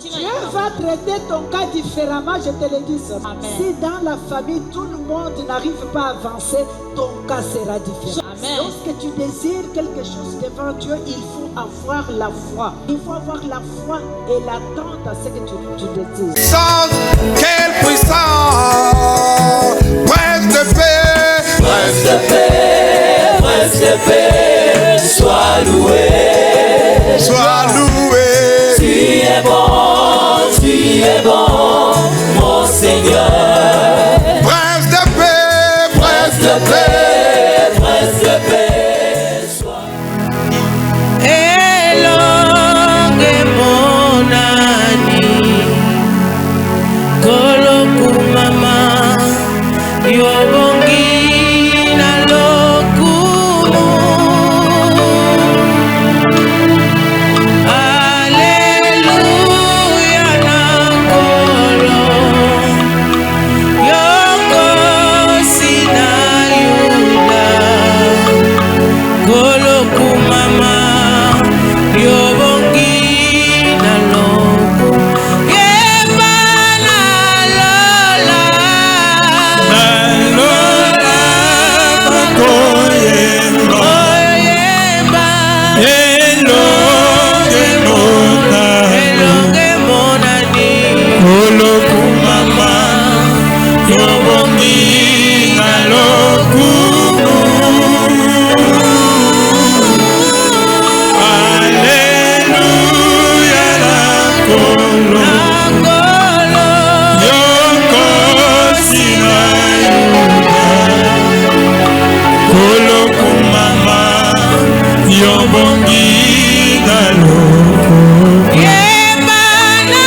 Dieu va traiter ton cas différemment, je te le dis. Si dans la famille tout le monde n'arrive pas à avancer, ton cas sera différent. Lorsque tu désires quelque chose devant Dieu, il faut avoir la foi. Il faut avoir la foi et l'attente à ce que tu désires. Quelle puissance! Prince de paix! Prince de paix, Prince de paix, sois loué. Sois loué. Tu es bon, mon Seigneur. Prince de paix, Prince de paix, Prince de paix, sois elonge monani koloku mama yobongi na lokumu. Alleluia na kolo yokosi na yuda koloku mama yobongi na loku yeba na lola bakoyemba. oyeba Elonge mona. elonge monani Koloku mama yobongi na lokumu. Alleluia na kolo akolo yokosi na yuda. Koloku mama yobongi na lokumu. yeba na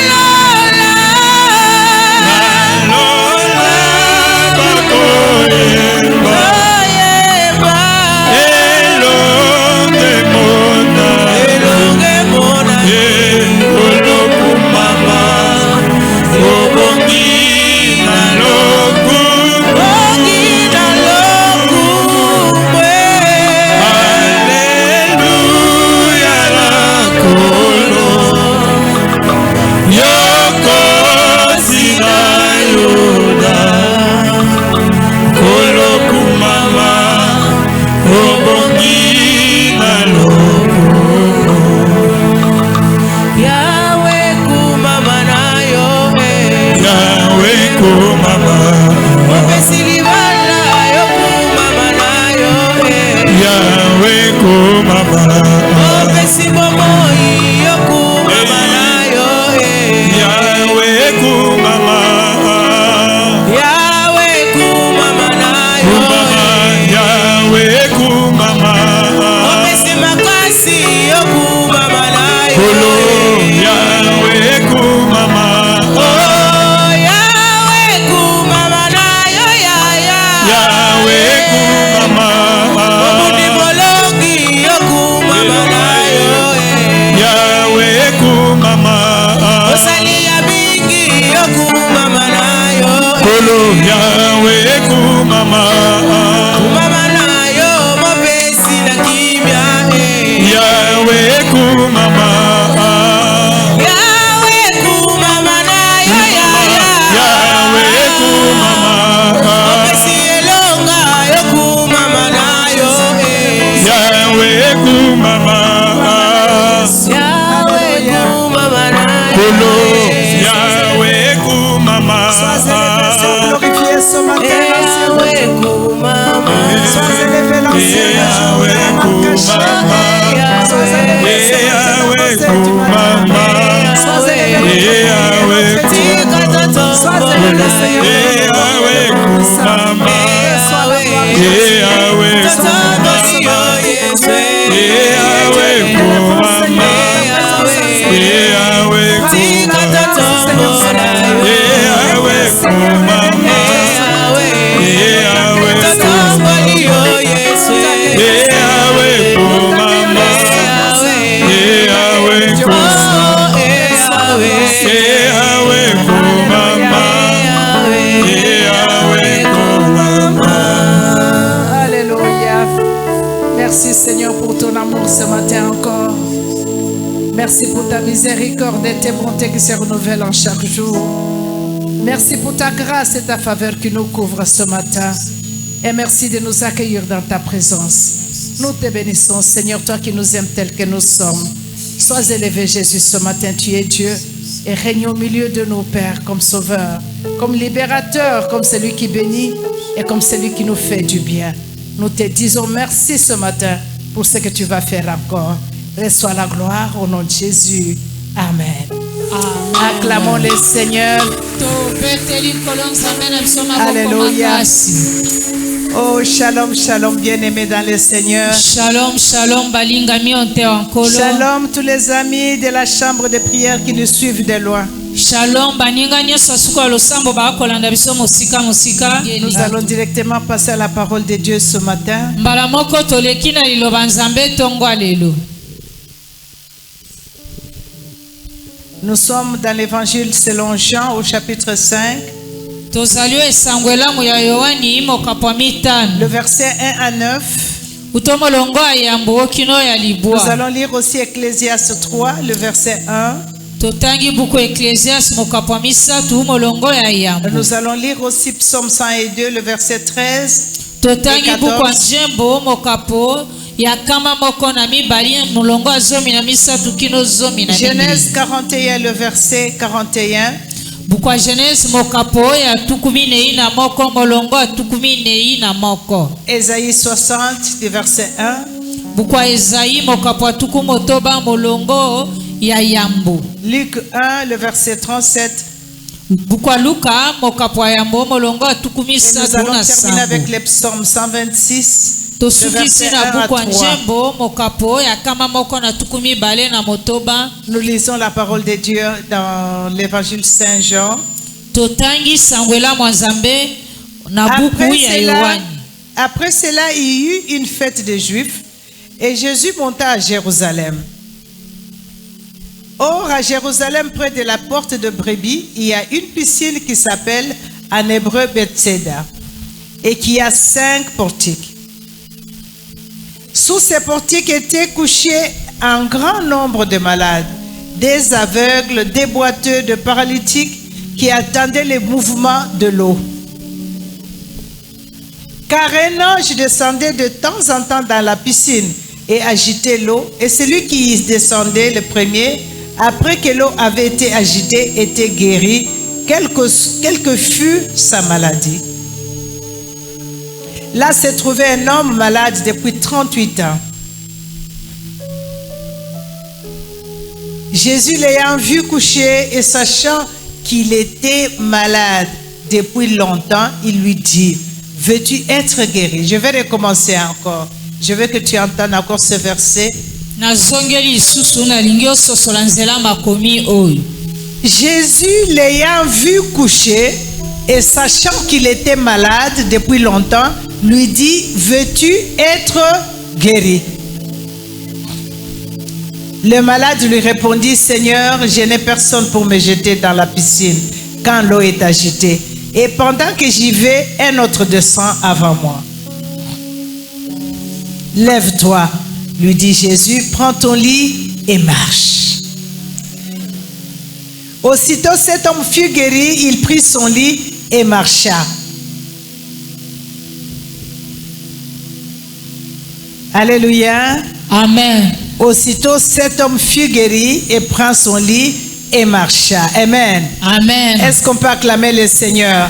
lola Lola bakoyemba. oyeba Elonge mona. elonge monani Koloku mama yobongi na lokumu. bongi na lokumwe Alleluia na kolo yokosi na yuda. Koloku mama yobongi na lokumu. yawe kumama nayo Yawe kumama. opesi libala yo kumama nayo Yawe kumama. opesi bomoi yo kumama nayo Yawe kumama. yawe kumama nayo Yawe kumama. opesi makasi yo kumama nayo Kolo Yawe kumama. oh yawe kumama nayo yaya Yawe kumama. obudi bolongi yo kumama nayo Yawe kumama. osali ya mingi yo kumama nayo Kolo Yawe kumama. kumama nayo mopesi na kimia Yawe kumama. yawe kumama nayo yaya Yawe kumama. opesi elonga yo kumama nayo Yawe kumama. yawe kumama nayo Kolo Yawe kumama. Sois élevé, sois glorifié ce matin. yawe kumama Sois élevé, l'ancien Yawe kumama. Sois élevé, Yawe kumama. sois élevé, Yawe tikatoto sois élevé, Seigneur. Yawe kumama. Yawe Tatoto yo Yesu Yawe kumama. Yawe tikatoto Yawe kumama. Yawe Tatoto yo Yesu Merci pour ta miséricorde et tes bontés qui se renouvellent en chaque jour. Merci pour ta grâce et ta faveur qui nous couvre ce matin. Et merci de nous accueillir dans ta présence. Nous te bénissons, Seigneur, toi qui nous aimes tels que nous sommes. Sois élevé, Jésus, ce matin, tu es Dieu. Et règne au milieu de nos pères comme sauveur, comme libérateur, comme celui qui bénit et comme celui qui nous fait du bien. Nous te disons merci ce matin pour ce que tu vas faire encore. Reçois la gloire au nom de Jésus. Amen. Amen. Acclamons le Seigneur. Alléluia. Oh, shalom, shalom, bien-aimés dans le Seigneur. Shalom, shalom, balingami onte wankolo. Shalom, tous les amis de la chambre de prière qui nous suivent de loin. Shalom, baninga nyoso suko losambo bakolanda biso musika musika. Nous allons directement passer à la parole de Dieu ce matin. Mbala moko toleki na liloba nzambe tongo lelo. Nous sommes dans l'évangile selon Jean au chapitre 5. Tozalio esangwela mu ya Yohani mokapwa mitano. Le verset 1 à 9. Utomolongo ayambo okino ya libwa. Nous allons lire aussi Ecclésiaste 3, le verset 1. Totangi buku Ecclésiaste mokapwa misatu molongo ya yambo. Nous allons lire aussi Psaume 102, le verset 13. Totangi buku njembo mokapo ya kama moko na mibali molongo azomi na misatu kino zomi na Genèse 41, le verset 41. Bukwa Genèse mokapo ya tukumine ina moko molongo tukumine ina moko. Ésaïe 60, le verset 1. Bukwa Esaïe mokapo tukumotoba molongo ya yambo. Luc 1, le verset 37. Bukwa Luka mokapo yambo molongo tukumisa Nous allons na terminer avec sambo. les psaumes 126. Tosukisi na bukwa njembo mokapo ya kama moko na tukumi bale na motoba. Nous lisons la parole de Dieu dans l'évangile Saint Jean. Totangi sangwela mwanzambe na buku ya Yohani. Après cela, il y eut une fête des Juifs et Jésus monta à Jérusalem. Or, à Jérusalem, près de la porte de Brebis, il y a une piscine qui s'appelle en hébreu Bethséda et qui a 5 portiques. Sous ces portiques étaient couchés un grand nombre de malades, des aveugles, des boiteux, de paralytiques qui attendaient le mouvement de l'eau. Car un ange descendait de temps en temps dans la piscine et agitait l'eau, et celui qui y descendait le premier, après que l'eau avait été agitée, était guéri, quelle que fût sa maladie. Là se trouvait un homme malade depuis 38 ans. Jésus l'ayant vu coucher et sachant qu'il était malade depuis longtemps, il lui dit: veux-tu être guéri? Je vais recommencer encore. Je veux que tu entendes encore ce verset. Jésus l'ayant vu coucher et sachant qu'il était malade depuis longtemps, lui dit: veux-tu être guéri? Le malade lui répondit: Seigneur, je n'ai personne pour me jeter dans la piscine quand l'eau est agitée. Et pendant que j'y vais, un autre descend avant moi. Lève-toi, lui dit Jésus, prends ton lit et marche. Aussitôt cet homme fut guéri, il prit son lit et marcha. Alléluia. Amen. Aussitôt cet homme fut guéri et prend son lit et marcha. Amen. Amen. Est-ce qu'on peut acclamer le Seigneur?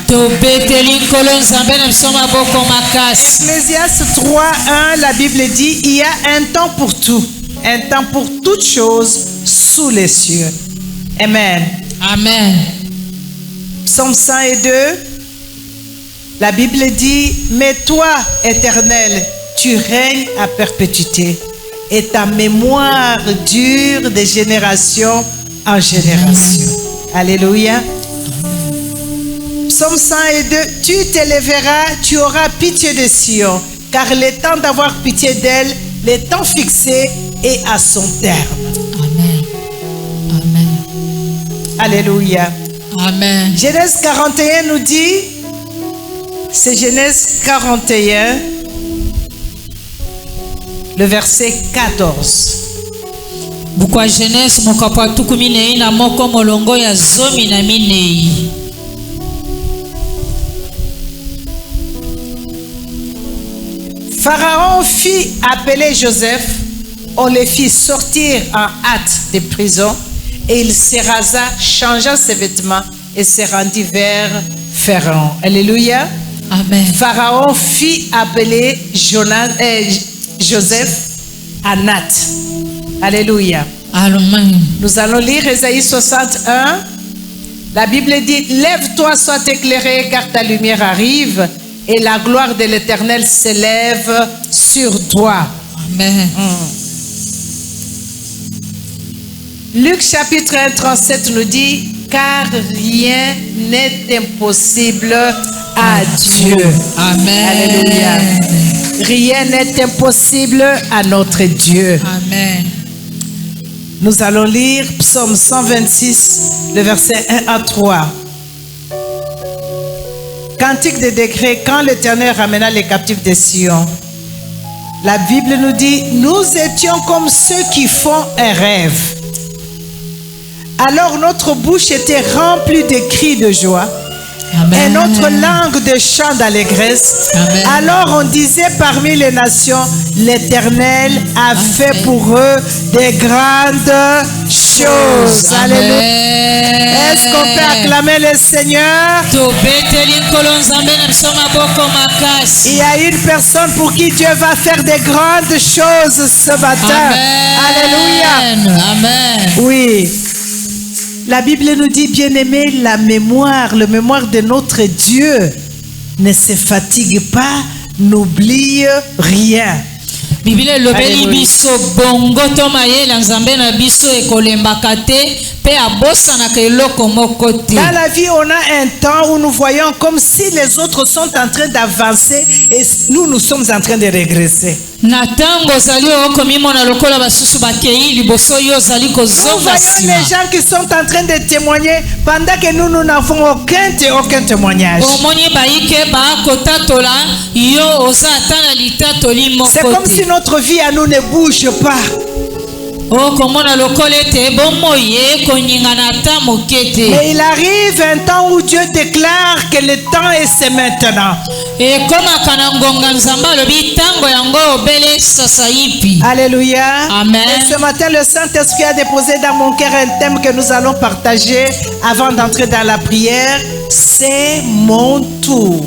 Ecclésiaste 3:1, la Bible dit: il y a un temps pour tout, un temps pour toutes choses sous les cieux. Amen. Amen. Psaume 102, la Bible dit: mais toi, Éternel, tu règnes à perpétuité, et ta mémoire dure de génération en génération. Alléluia. Psaume 102, tu t'élèveras, tu auras pitié de Sion, car le temps d'avoir pitié d'elle, le temps fixé est à son terme. Amen. Amen. Alléluia. Amen. Genèse 41 nous dit, c'est Genèse 41, le verset 14. Bukwa Genèse mokapo ya 14 molongo ya 14. Pharaon fit appeler Joseph, on le fit sortir en hâte de prison et il se rasa, changea ses vêtements et se rendit vers Pharaon. Alléluia. Amen. Pharaon fit appeler Joseph à Nath. Alléluia. Amen. Nous allons lire Ésaïe 61. La Bible dit: lève-toi, sois éclairé, car ta lumière arrive et la gloire de l'Éternel s'élève sur toi. Amen. Luc chapitre 1, 37 nous dit: car rien n'est impossible à Dieu. Amen. Alléluia. Rien n'est impossible à notre Dieu. Amen. Nous allons lire Psaume 126, le verset 1 à 3. Cantique des décrets, quand l'Éternel ramena les captifs de Sion. La Bible nous dit: nous étions comme ceux qui font un rêve. Alors notre bouche était remplie de cris de joie. Amen. Et notre langue de chants d'allégresse. Amen. Alors on disait parmi les nations: l'Éternel a fait pour eux des grandes choses. Amen. Alléluia. Est-ce qu'on peut acclamer le Seigneur? Il y a une personne pour qui Dieu va faire des grandes choses ce matin. Amen. Alléluia. Amen. Oui. La Bible nous dit, bien-aimé, la mémoire de notre Dieu ne se fatigue pas, n'oublie rien. Bible lobeli biso bongo to mayela nzambe na biso ekolembaka te pe abosanaka eloko moko te. Dans la vie, on a un temps où nous voyons comme si les autres sont en train d'avancer et nous sommes en train de régresser. Na tango zali okomimona lokola basusu bakei liboso yo zali Nous kozonga voyons sima. les gens qui sont en train de témoigner pendant que nous n'avons aucun témoignage. Omoni baike ba kotatola yo oza atana litatoli moko te. C'est comme si notre vie à nous ne bouge pas. Okomona lokola ete bomoye koningana ata mokete. Mais il arrive un temps où Dieu déclare que le temps est c'est maintenant. Et comme akanangonga nzamba lobi tango yango obele sasa ipi. Alléluia. Amen. Et ce matin, le Saint-Esprit a déposé dans mon cœur un thème que nous allons partager avant d'entrer dans la prière. C'est mon tour.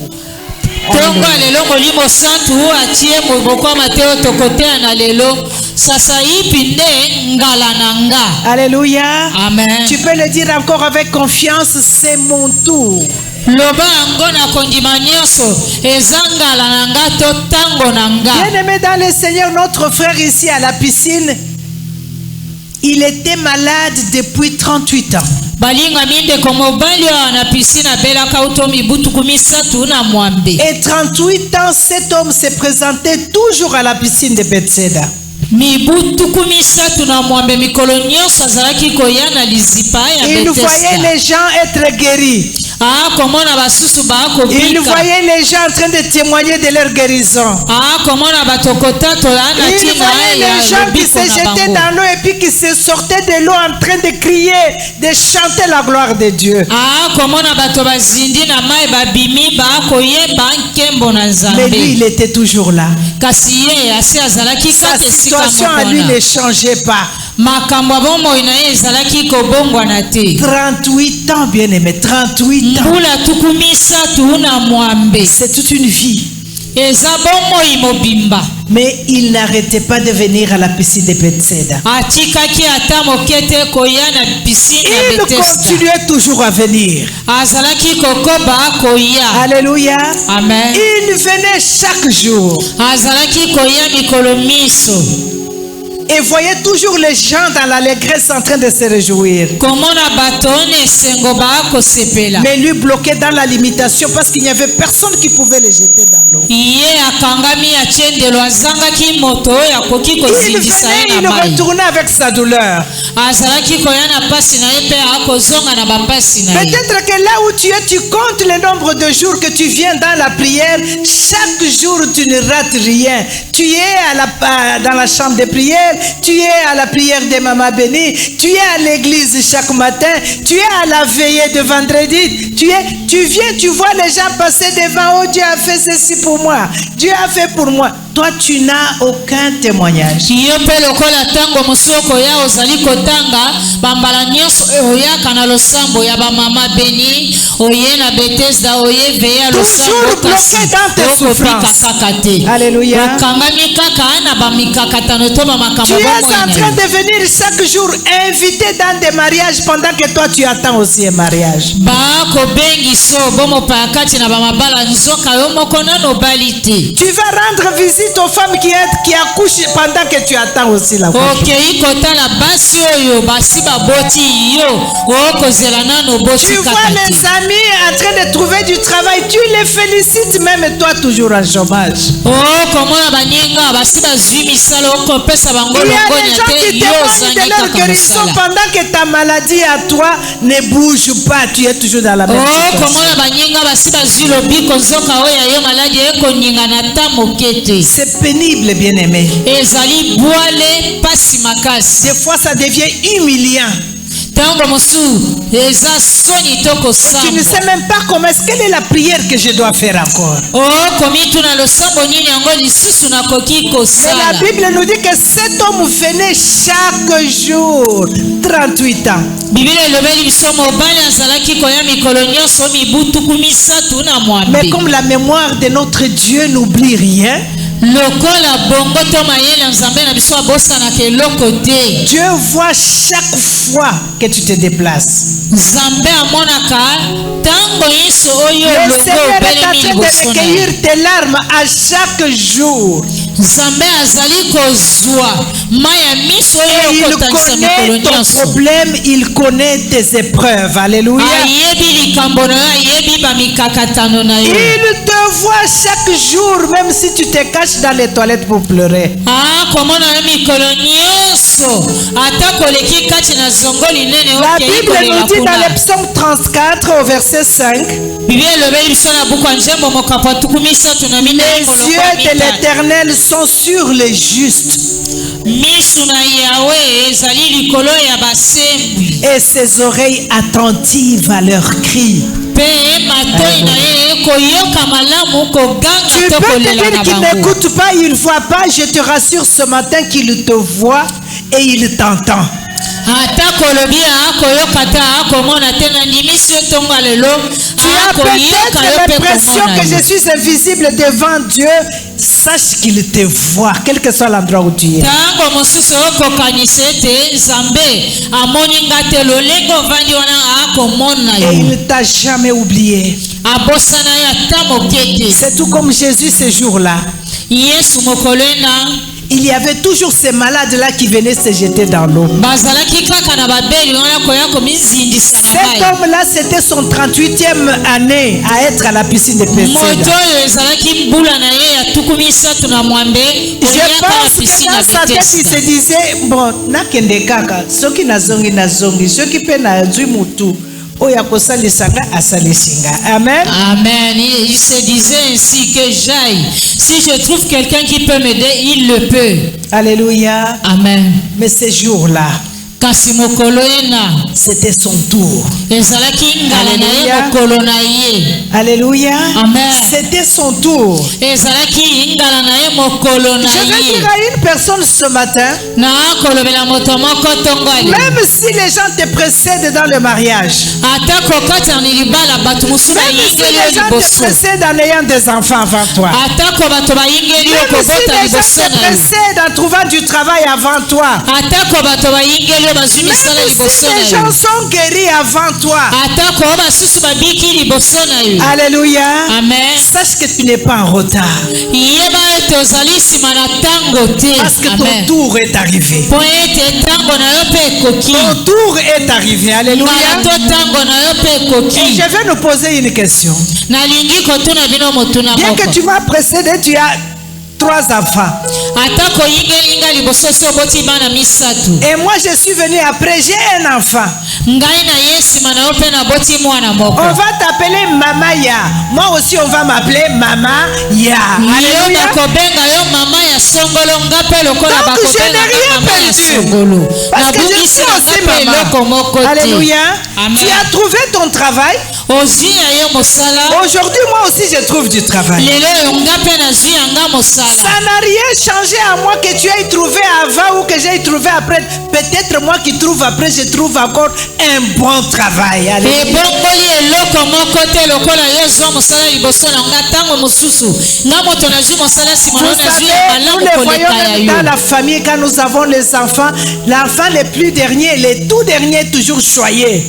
Tongo lelo molimo santu atie moboko mateo tokotea na lelo sasa ipi nde ngala nanga. Alléluia. Amen. Tu peux le dire encore avec confiance, c'est mon tour. Loba ango na kondima nyonso eza ngala nanga to tango nanga. Bien-aimé dans le Seigneur, notre frère ici à la piscine, il était malade depuis 38 ans. Balinga minde komobali na piscine belaka utomi butuku misatu na mwambe. Et 38 ans, cet homme se présentait toujours à la piscine de Bethsaida. Mibutuku misatu na mwambe mikolo nyonso azalaki koya na lizipa ya Bethesda. Il voyait les gens être guéris. Ah, komona basusu bako bika. Il voyait les gens en train de témoigner de leur guérison. Ah, komona batokota tolana Il tina voyait ya les gens qui lobiko se na jetaient bango. dans l'eau et puis qui se sortaient de l'eau en train de crier, de chanter la gloire de Dieu. Ah, komona bato bazindi na mai babimi bako yeba nkembo na nzambe. Mais lui, il était toujours là. Kasi ye asi azalaki Sa kate sika situation à lui mokona. ne changeait pas. Makambo ya bomoi na ye ezalaki kobongwana te. 38 ans, bien-aimé, 38 ans. Mbula tuku misatu na mwambe. C'est toute une vie. Eza bomoi mobimba. Mais il n'arrêtait pas de venir à la piscine de Bethsaida. Atikaki ata mokete koya na piscine Il ya Bethesda. continuait toujours à venir. Azalaki kokoba koya. Alléluia. Amen. Il venait chaque jour Azalaki koya mikolo miso. et voyait toujours les gens dans l'allégresse en train de se réjouir. Komona batone esengo bako sepela. Mais lui bloqué dans la limitation parce qu'il n'y avait personne qui pouvait le jeter dans l'eau. Iye akangami achendelo azangaki moto ya koki Il kozindisa venait, ye il na mai. retournait avec sa douleur. Azalaki koya na pasi na ye pe akozonga na bapasi na ye. Peut-être que là où tu es, tu comptes le nombre de jours que tu viens dans la prière. Chaque jour, tu ne rates rien. Tu es dans la chambre de prière, tu es à la prière des mamans bénies, tu es à l'église chaque matin, tu es à la veillée de vendredi, tu viens, tu vois les gens passer devant, oh Dieu a fait ceci pour moi, Dieu a fait pour moi. Toi, tu n'as aucun témoignage. Toujours bloqué dans tes souffrances. Alléluia. Tu es en train de venir chaque jour invité dans des mariages pendant que toi tu attends aussi un mariage. Tu vas rendre visite aux femmes qui accouchent pendant que tu attends aussi la couche. Tu vois les amis en train de trouver du travail, tu les félicites même toi toujours en chômage. Il y a des gens qui témoignent de leur guérison pendant que ta maladie à toi ne bouge pas, tu es toujours dans la même situation. C'est pénible, bien-aimé. Des fois ça devient humiliant. Tu ne sais même pas comment est-ce quelle est la prière que je dois faire encore. Et la Bible nous dit que cet homme venait chaque jour, 38 ans. Mais comme la mémoire de notre Dieu n'oublie rien, Dieu voit chaque fois que tu te déplaces. Le Seigneur est en train de recueillir tes larmes à chaque jour. Et il connaît ton problème, il connaît tes épreuves. Alléluia. Il te voit chaque jour, même si tu te caches dans les toilettes pour pleurer. La Bible nous dit dans le psaume 34 au verset 5, les yeux de l'Éternel sont sur les justes et ses oreilles attentives à leurs cris. Tu peux te dire qu'il n'écoute pas, il ne voit pas. Je te rassure ce matin qu'il te voit et il t'entend. Tu as peut-être l'impression que je suis invisible devant Dieu. Sache qu'il te voit, quel que soit l'endroit où tu es. Et il ne t'a jamais oublié. C'est tout comme Jésus ce jour-là. Il y avait toujours ces malades-là qui venaient se jeter dans l'eau. Cet homme-là, c'était son 38e année à être à la piscine de Bethesda. Je pense que dans sa tête, il se disait, bon, nakende kaka, soki nazongi, soki pe na zui mutu. Amen. Amen. Il se disait ainsi que j'aille. Si je trouve quelqu'un qui peut m'aider, il le peut. Alléluia. Amen. Mais ces jours-là, c'était son tour. Alléluia. Alléluia. Amen. C'était son tour. Je vais dire à une personne ce matin, même si les gens te précèdent dans le mariage, même si les gens te précèdent en ayant des enfants avant toi, même si les gens te précèdent en trouvant du travail avant toi, même si les gens sont guéris avant toi, alléluia, amen, sache que tu n'es pas en retard. Parce que ton tour est arrivé. Ton tour est arrivé, alléluia. Et je vais nous poser une question. Bien que tu m'as précédé, tu as 3 enfants. atako yingelinga liboso so boti bana misatu. Et moi je suis venu après, j'ai un enfant. Ngai na yesi mana yo pe na boti mwana moko. On va t'appeler Mama Ya. Moi aussi on va m'appeler Mama Ya. Alléluia. Bakobenga yo mama ya songolo ngape lokola bakobenga mama ya songolo. Parce que je suis aussi maman. Alléluia. Amen. Tu as trouvé ton travail. Aujourd'hui, moi aussi, je trouve du travail. Ça n'a rien changé à moi que tu aies trouvé avant ou que j'ai trouvé après. Peut-être moi qui trouve après, je trouve encore un bon travail. Alléluia. Nous les voyons même dans la famille quand nous avons les enfants. L'enfant le plus dernier, le tout dernier, toujours choyé.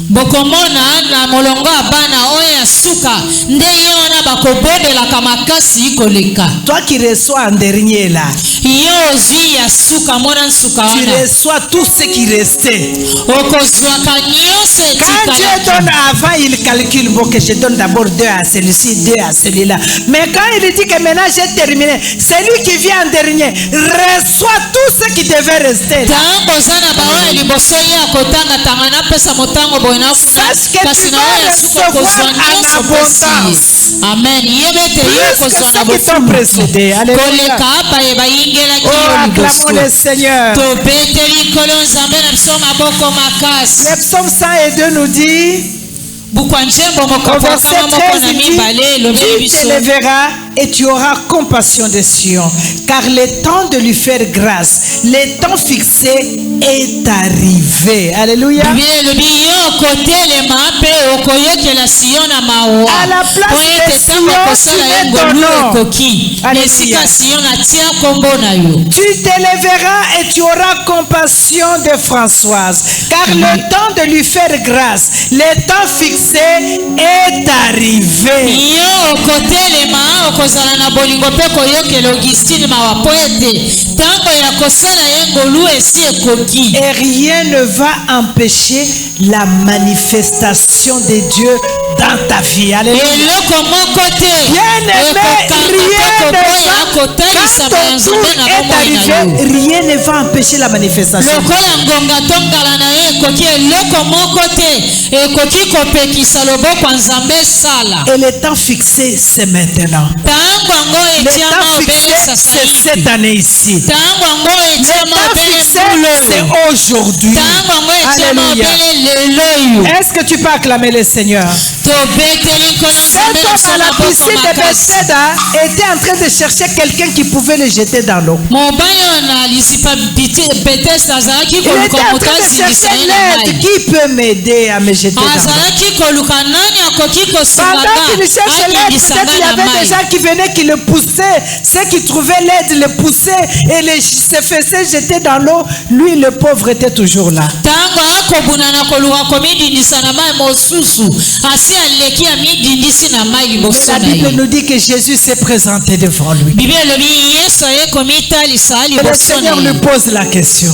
Bokomona na molongo abana oya suka nde yona bakobodela kamakasi koleka. Toi qui reçois en dernier là, yo zwi ya suka mona suka wana. Tu reçois tout ce qui restait. Okozwaka nyose tika. Quand Dieu donne avant, il calcule bon que je donne d'abord 2 à celui-ci, 2 à celui-là. Mais quand il dit que maintenant j'ai terminé, celui qui vient en dernier reçoit tout ce qui devait rester. Tango zana baoya liboso ya kotanga tangana pesa motango boina. Sache que tu vas recevoir en abondance. Amen. Plus que ceux qui t'ont précédé. Alléluia. Oh, acclamons le Seigneur. Le psaume 102 nous dit, au verset 13, il dit, tu t'élèveras et tu auras compassion de Sion, car le temps de lui faire grâce, le temps fixé est arrivé. Alléluia. À la place de Sion, tu mets ton nom. Alléluia. Tu t'élèveras et tu auras compassion de Françoise, car le temps de lui faire grâce, le temps fixé est arrivé. Et rien ne va empêcher la manifestation de Dieu dans ta vie. Alléluia. Bien-aimé, rien ne va empêcher la manifestation. Et le temps fixé, c'est maintenant. Le temps fixé, c'est cette année ici. Le temps fixé, c'est aujourd'hui. Alléluia. Est-ce que tu peux acclamer le Seigneur? Cet homme à la piscine de Bethesda était en train de chercher quelqu'un qui pouvait le jeter dans l'eau. Il était en train de chercher l'aide. Qui peut m'aider à me jeter dans l'eau? Pendant qu'il cherchait l'aide, peut-être il y avait des gens qui venaient, qui le poussaient. Ceux qui trouvaient l'aide le poussaient et se faisaient jeter dans l'eau. Lui, le pauvre, était toujours là. Mais la Bible nous dit que Jésus s'est présenté devant lui. Et le Seigneur lui pose la question.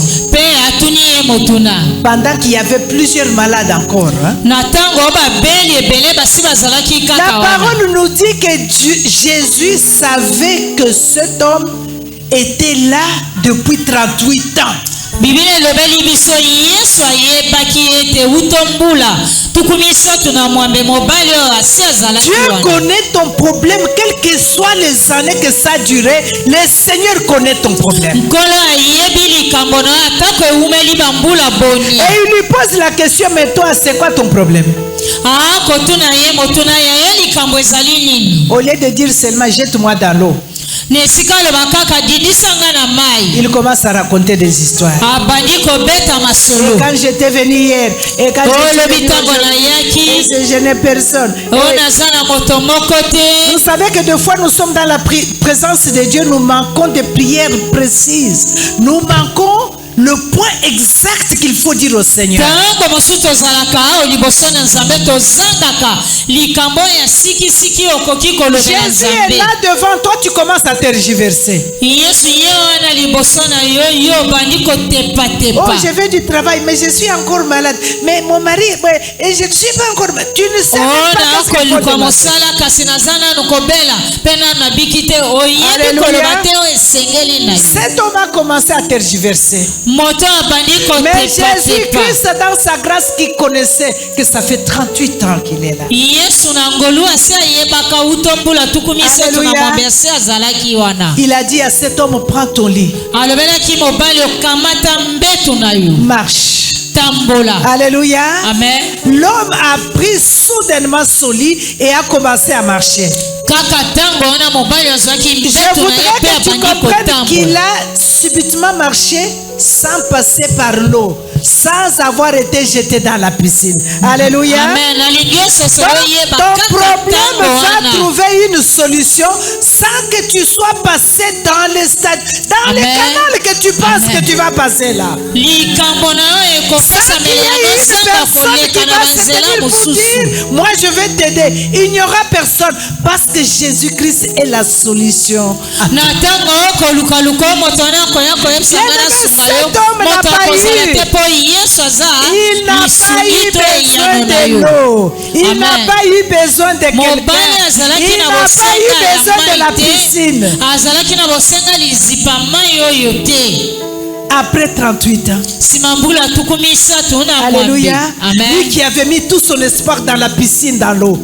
Pendant qu'il y avait plusieurs malades encore. La parole nous dit que Jésus savait que cet homme était là depuis 38 ans. Dieu connaît ton problème, quelles que soient les années que ça a duré. Le Seigneur connaît ton problème. Et il lui pose la question, mais toi, c'est quoi ton problème? Au lieu de dire seulement jette-moi dans l'eau, il commence à raconter des histoires. Et quand j'étais venu hier, et quand je n'ai personne. Vous savez que des fois nous sommes dans la présence de Dieu, nous manquons de prières précises. Nous manquons le point exact qu'il faut dire au Seigneur. Tango mosusu tozalaka awa liboso na Nzambe tozangaka likambo ya sikisiki okoki kolobela Jésus est Nzambe. là devant toi, tu commences à tergiverser. Yesu ye wana liboso na yo bandi Oh, kotepatepa. je vais du travail, mais je suis encore malade. Mais mon mari, et je ne suis pas encore malade. Tu ne sais même pas qu'est-ce qu'il faut Koluka demander. mosala kasi naza nanu kobela mpe nanu nabiki te oyebi Alléluia. koloba te oyo esengeli na yo. Cet homme a commencé à tergiverser. Moto abandi Mais Jésus-Christ, kotepatepa. dans sa grâce, qui connaissait que ça fait 38 ans qu'il est là. Yesu na ngolu asi ayebaka utombula tuku misato na Alléluia. mwambersi azalaki wana. Il a dit à cet homme, prends ton lit, Alobelaki mobali okamata mbetu na yo marche. tambola. Alléluia. Amen. L'homme a pris soudainement son lit et a commencé à marcher. Kaka tango wana mobali azwaki Je mbetu na ye voudrais mpe que tu abandi comprennes qu'il kotambola. a subitement marché sans passer par l'eau, sans avoir été jeté dans la piscine. Alléluia. Amen. Nalingi ososo oyeba Ton kaka problème tango va wana. trouver une solution sans que tu sois passé dans le stade, dans le Amen. canal que tu penses Amen. que tu vas passer là. Likambo na yo ekopesa Sans qu'il y ait melano une sanga personne qui koleka na va se banzela tenir pour mosusu. dire, moi je vais t'aider. Il n'y aura personne parce que Jésus-Christ est la solution. Na tango okolukaluka moto wana akoya koyebisa nga na sunga yo Cet homme n'a moto pas akozala eu. te mpo Yesu aza Il n'a pas eu lisungi to besoin enyano na de yo. l'eau. Il Amen. n'a pas eu besoin de quelqu'un. Mobali azalaki Il na n'a pas eu bosenga ya besoin de la mai te piscine. azalaki na bosenga lizipa mai oyo te. Après 38 ans. Nsima mbula tuku misato na mwambe. Alléluia. Lui Amen. qui avait mis tout son espoir dans la piscine, dans l'eau.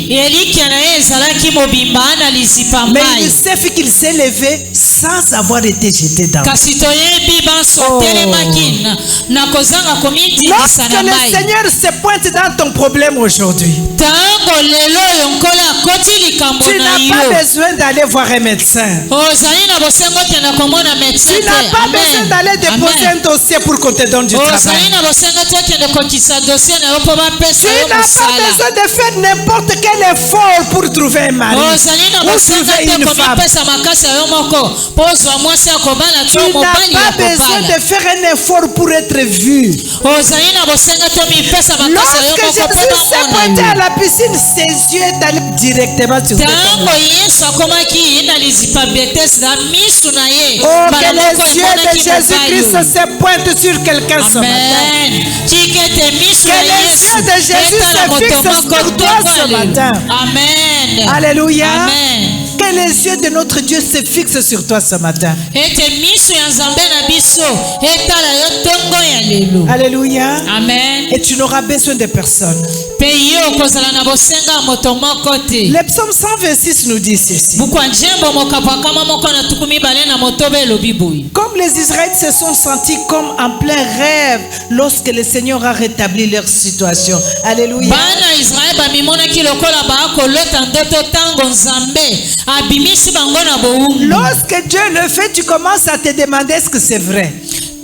elikia na ye ezalaki mobimba na lizipa Mais mai. il sait qu'il s'est levé sans avoir été jeté dans l'eau. Kasi toyebi banso Oh. telemaki na kozanga komidibisa Lorsque na le mai. Seigneur se pointe dans ton problème aujourd'hui, Tango lelo oyo nkolo akoti likambo tu na n'as yo. pas besoin d'aller voir un médecin. Ozali na bosengo okende komona médecin Tu te. n'as pas besoin Amen. d'aller déposer Amen. un dossier pour qu'on te donne du Ozali travail. na bosengo te okende kokisa dossier na yo mpo Tu bapesa yo n'as pas mosala. besoin de faire n'importe quel effort pour trouver un mari Ozali na ou bosengo trouver te une femme. komipesa makasi ya yo moko mpo ozwa mwasi akobala Tu to n'as mobali pas ya besoin kobala. de faire un effort pour être vu. Ozali na bosengo te omipesa makasi ya yo Lorsque moko mpo Jésus s'est pointé bamona à yo. la piscine, ses yeux est allé directement sur le Tango Yesu akomaki na lizipa betesi na misu na ye. Oh, Mbala que moko les yeux de emonaki Jésus-Christ mobali. se pointent sur quelqu'un ce matin. Amen. Tikete misu Que na les Yesu yeux de Jésus etala se moto fixent moko sur toi ce tokale. matin. Amen. Alléluia. Amen. Que les yeux de notre Dieu se fixent sur toi ce matin. Ete misu ya Nzambe na biso etala yo tongo ya lelo. Alléluia. Amen. Et tu n'auras besoin de personne. Pe yo okozala na bosenga ya moto moko te. Le psaume 126 nous dit ceci. Buku ya njembo mokapwakama moko na tuku mibale na motoba elobi boye. Comme les Israélites se sont sentis comme en plein rêve lorsque le Seigneur a rétabli leur situation. Alléluia. Bana Israel bamimonaki lokola baakolota ndoto tango Nzambe abimisi bango na bowumbu. Lorsque Dieu le fait, tu commences à te demander est-ce que c'est vrai.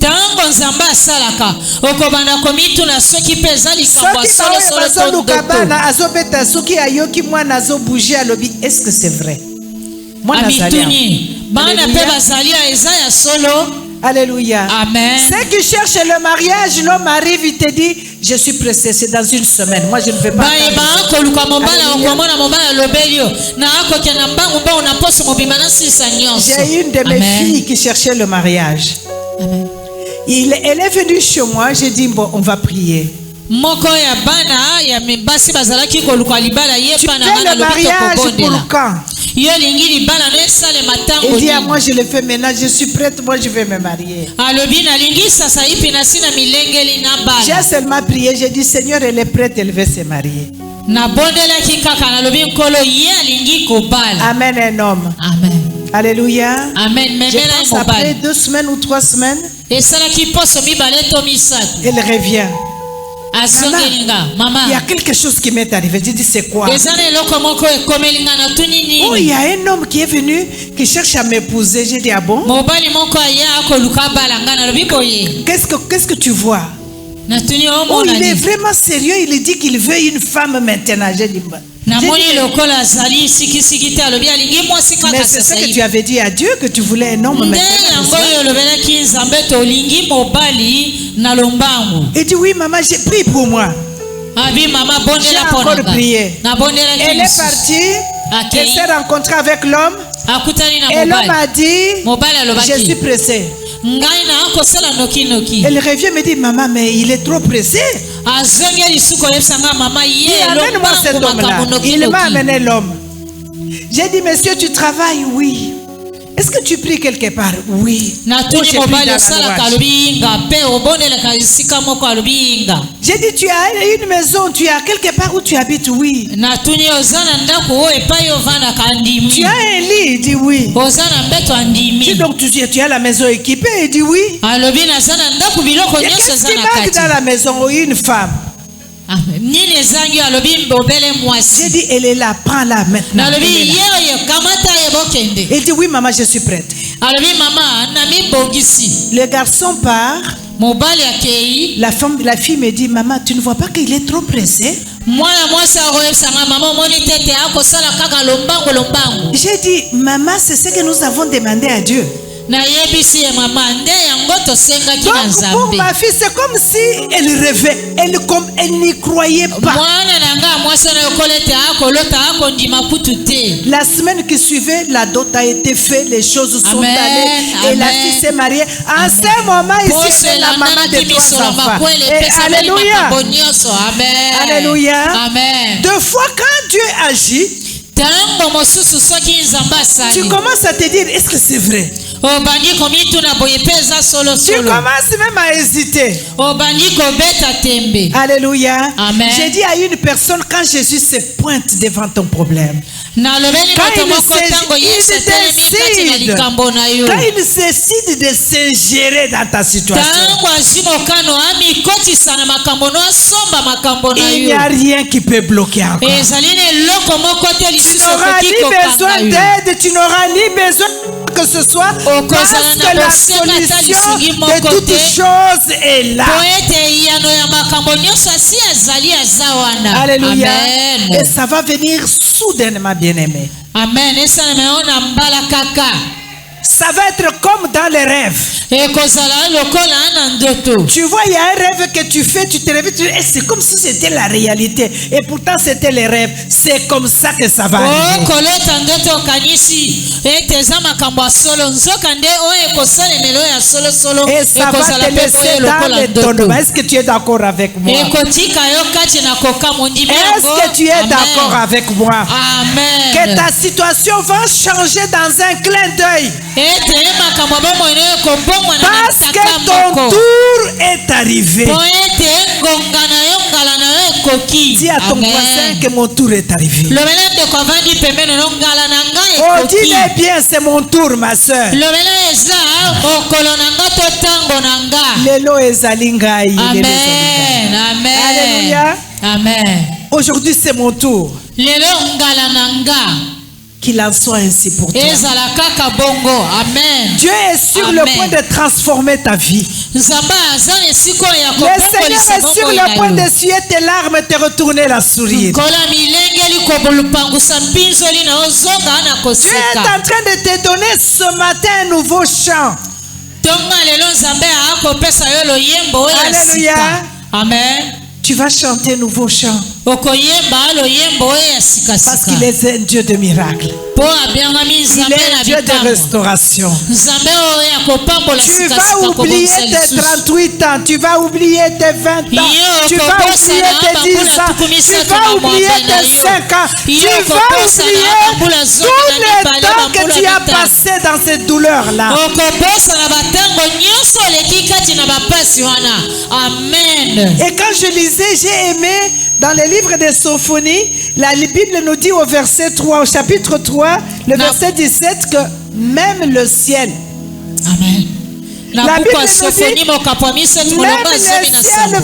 Tango Nzambe asalaka okobanda komituna soki mpe eza likambo Soki ya solosolo to bazoluka ndoto. bana azobeta soki ayoki mwana azobouge alobi est-ce que c'est vrai. Mwana azali awa. Amituni bana mpe Alléluia. bazali ya eza ya solo. Alléluia. Amen. Ceux qui cherchent le mariage, l'homme arrive, il te dit je suis pressé, c'est dans une semaine. Moi je ne vais pas. bayeba akoluka mobala Alléluia. okomona mobala alobeli yo na akokenda mbangu mbangu na poso mobimba na silisa nyonso. J'ai une de mes Amen. filles qui cherchait le mariage. Amen. Elle est venue chez moi, j'ai dit bon, on va prier. Moko ya bana ya mibasi bazalaki koluka libala ye Tu pana fais bana le lobi mariage tokobondela. pour quand? Yo lingi libala no esalema tango Elle dit à nini. moi je le fais maintenant, je suis prête, moi je vais me marier. alobi nalingi sasa ipi na sina milengeli na J'ai bala seulement prié, j'ai dit Seigneur, elle est prête, elle veut se marier. nabondelaki kaka nalobi nkolo ye alingi kobala. Amène un homme. Amen. Alléluia. Amen. Je Memela ye pense après mobali 2 semaines ou 3 semaines, esalaki poso mibale to misato elle revient. azongeli nga Il y mama a quelque chose qui m'est arrivé. J'ai dit c'est quoi? eza na eloko moko ekomeli nga natuni Oh, il nini. y a un homme qui est venu, qui cherche à m'épouser. J'ai dit ah bon? mobali moko aya akoluka bala nga nalobi boye Qu'est-ce que tu vois? Oh, il est vraiment sérieux, il dit qu'il veut une femme maintenant. J'ai dit, mais c'est ce que tu avais dit à Dieu, que tu voulais un homme maintenant. Il dit, oui maman, j'ai prié pour moi. J'ai encore prié. Elle est partie, elle s'est rencontrée avec l'homme. Et l'homme a dit, je suis pressé. Elle revient et me dit, maman, mais il est trop pressé. Amène-moi cet homme-là. Il m'a amené l'homme. J'ai dit, monsieur, tu travailles? Oui. Est-ce que tu pries quelque part? Oui. J'ai dit, tu as une maison, tu as quelque part où tu habites? Oui. Tu as un lit? Il dit oui. Donc tu as la maison équipée? Il dit oui. Qu'est-ce qui manque dans la maison? Une femme. J'ai dit, elle est là, prends-la maintenant. Il dit, oui maman, je suis prête. Le garçon part. La fille me dit, maman, tu ne vois pas qu'il est trop pressé? J'ai dit, maman, c'est ce que nous avons demandé à Dieu. Donc pour ma fille, c'est comme si elle rêvait, elle n'y croyait pas. La semaine qui suivait, la dot a été faite, les choses sont allées et la fille s'est mariée. En ce moment, ici, c'est la maman de 3 enfants. Et alléluia. Alléluia. Deux fois, quand Dieu agit, tu commences à te dire, est-ce que c'est vrai? Tu commences même à hésiter. Alléluia. J'ai dit à une personne, quand Jésus se pointe devant ton problème, quand il décide de s'ingérer dans ta situation, il n'y a rien qui peut bloquer encore. Tu n'auras ni besoin d'aide, tu n'auras ni besoin que ce soit, parce que la solution de toutes choses est là. Alléluia. Et ça va venir soudainement, bien-aimé. Amen. Ça va être comme dans les rêves. Tu vois, il y a un rêve que tu fais, tu te réveilles, c'est comme si c'était la réalité. Et pourtant, c'était les rêves. C'est comme ça que ça va arriver. Et ça va te laisser dans l'étonnement. Est-ce que tu es d'accord avec moi? Est-ce que tu es d'accord avec moi? Amen. Que ta situation va changer dans un clin d'œil. Parce que ton tour est arrivé. Dis à ton voisin que mon tour est arrivé. Oh, dis-le bien, c'est mon tour, ma soeur. Lelo ezalingai. Amen. Amen. Alléluia. Amen. Aujourd'hui, c'est mon tour. Qu'il en soit ainsi pour toi. Amen. Dieu est sur le point de transformer ta vie. Le Seigneur est sur le point d'essuyer tes larmes et te retourner la sourire. Dieu est en train de te donner ce matin un nouveau chant. Alléluia. Amen. Tu vas chanter un nouveau chant. Parce qu'il est un Dieu de miracles. Il est un Dieu de restauration. Tu vas oublier tes 38 ans. Tu vas oublier tes 20 ans. Tu vas oublier tes 10 ans. Tu vas oublier tes 5 ans. Tu vas oublier tout le temps que tu as passé dans cette douleur-là. Amen. Et quand je lisais, j'ai aimé dans le livre de Sophonie, la Bible nous dit au verset 3, au chapitre 3, le verset 17, que même le ciel. Amen. La Bible nous dit, même le ciel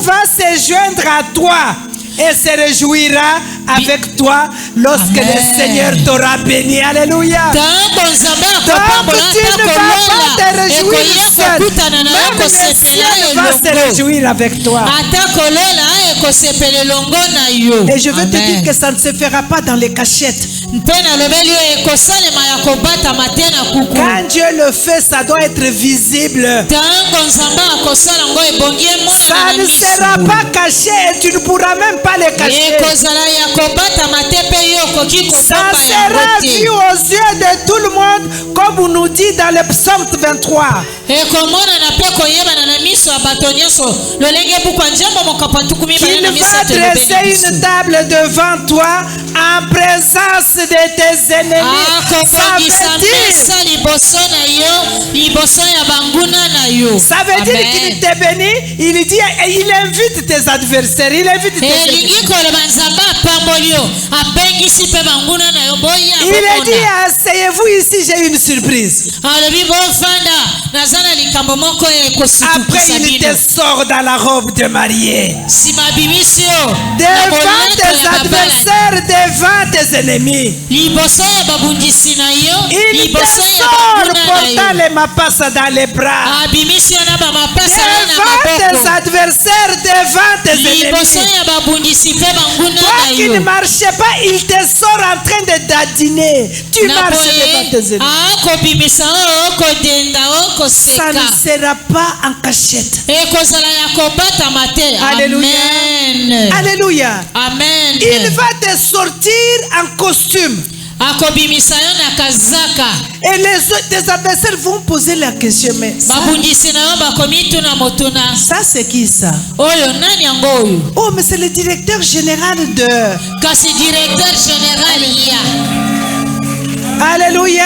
va se joindre à toi et se réjouira avec toi lorsque Amen. le Seigneur t'aura béni. Alléluia. ntango nzambe Donc akopambola tu ne vas pas te réjouir seul. ekokutana na yo Même le kosepela ciel va se elongo réjouir avec toi. ata kolola ekosepela elongo na yo. Et je veux te Amen. dire que ça ne se fera pas dans les cachettes. mpe nalobeli yo ekosalema ya kobatama te na kuku. Quand Dieu le fait, ça doit être visible. ntango nzambe akosala ngo ebongi emonana Ça na ne sera miso. pas caché et tu ne pourras même pas les cacher. ekozala ya kobatama te mpe yo okoki Ça koboka sera yango vu te. aux yeux de tout le monde, comme on nous dit dans le psaume 23. ekomonana mpe koyebana na miso ya bato nyonso lolenge buku ya nzambe mokapo ya tukumi Qu'il bana na va misato dresser une table devant toi en présence de tes ennemis. Ça akobongisa veut dire, mesa liboso na yo liboso ya banguna na yo. ça veut dire Amen. qu'il te bénit, il dit, et il invite tes adversaires, il invite tes ennemis. elingi koloba nzambe apamboli yo abengisi mpe banguna na yo boya Il a dit, bomona. asseyez-vous ici, j'ai une surprise. alobi bovanda naza na likambo moko ya Après, ekosukisa il bino te sort dans la robe de mariée. nsima bimisi yo na Devant bolato tes ya babalani. adversaires, devant tes ennemis. liboso ya babundisi na yo Il te liboso ya sort banguna na portant yo les mapasses dans les bras. abimisi yo na bamapasa na ye na Devant tes maboko adversaires, devant tes liboso ennemis. ya babundisi mpe banguna Toi na qui yo ne marchais pas, il te sort en train de dadiner. Tu na marches devant tes boye ennemis. akobimisa o okodenda o Ça ne okoseka sera pas en cachette. ekozala ya kobatama te. Alléluia. Amen. Alléluia. Amen. Il va te sortir en costume. akobimisa yo na kazaka Et tes adversaires vont poser la question, mais ça, babundisi na yo bakomituna motuna ça c'est qui ça? oyo nani yango oyo Oh, mais c'est le directeur général de... kasi directeur général ya. Alléluia.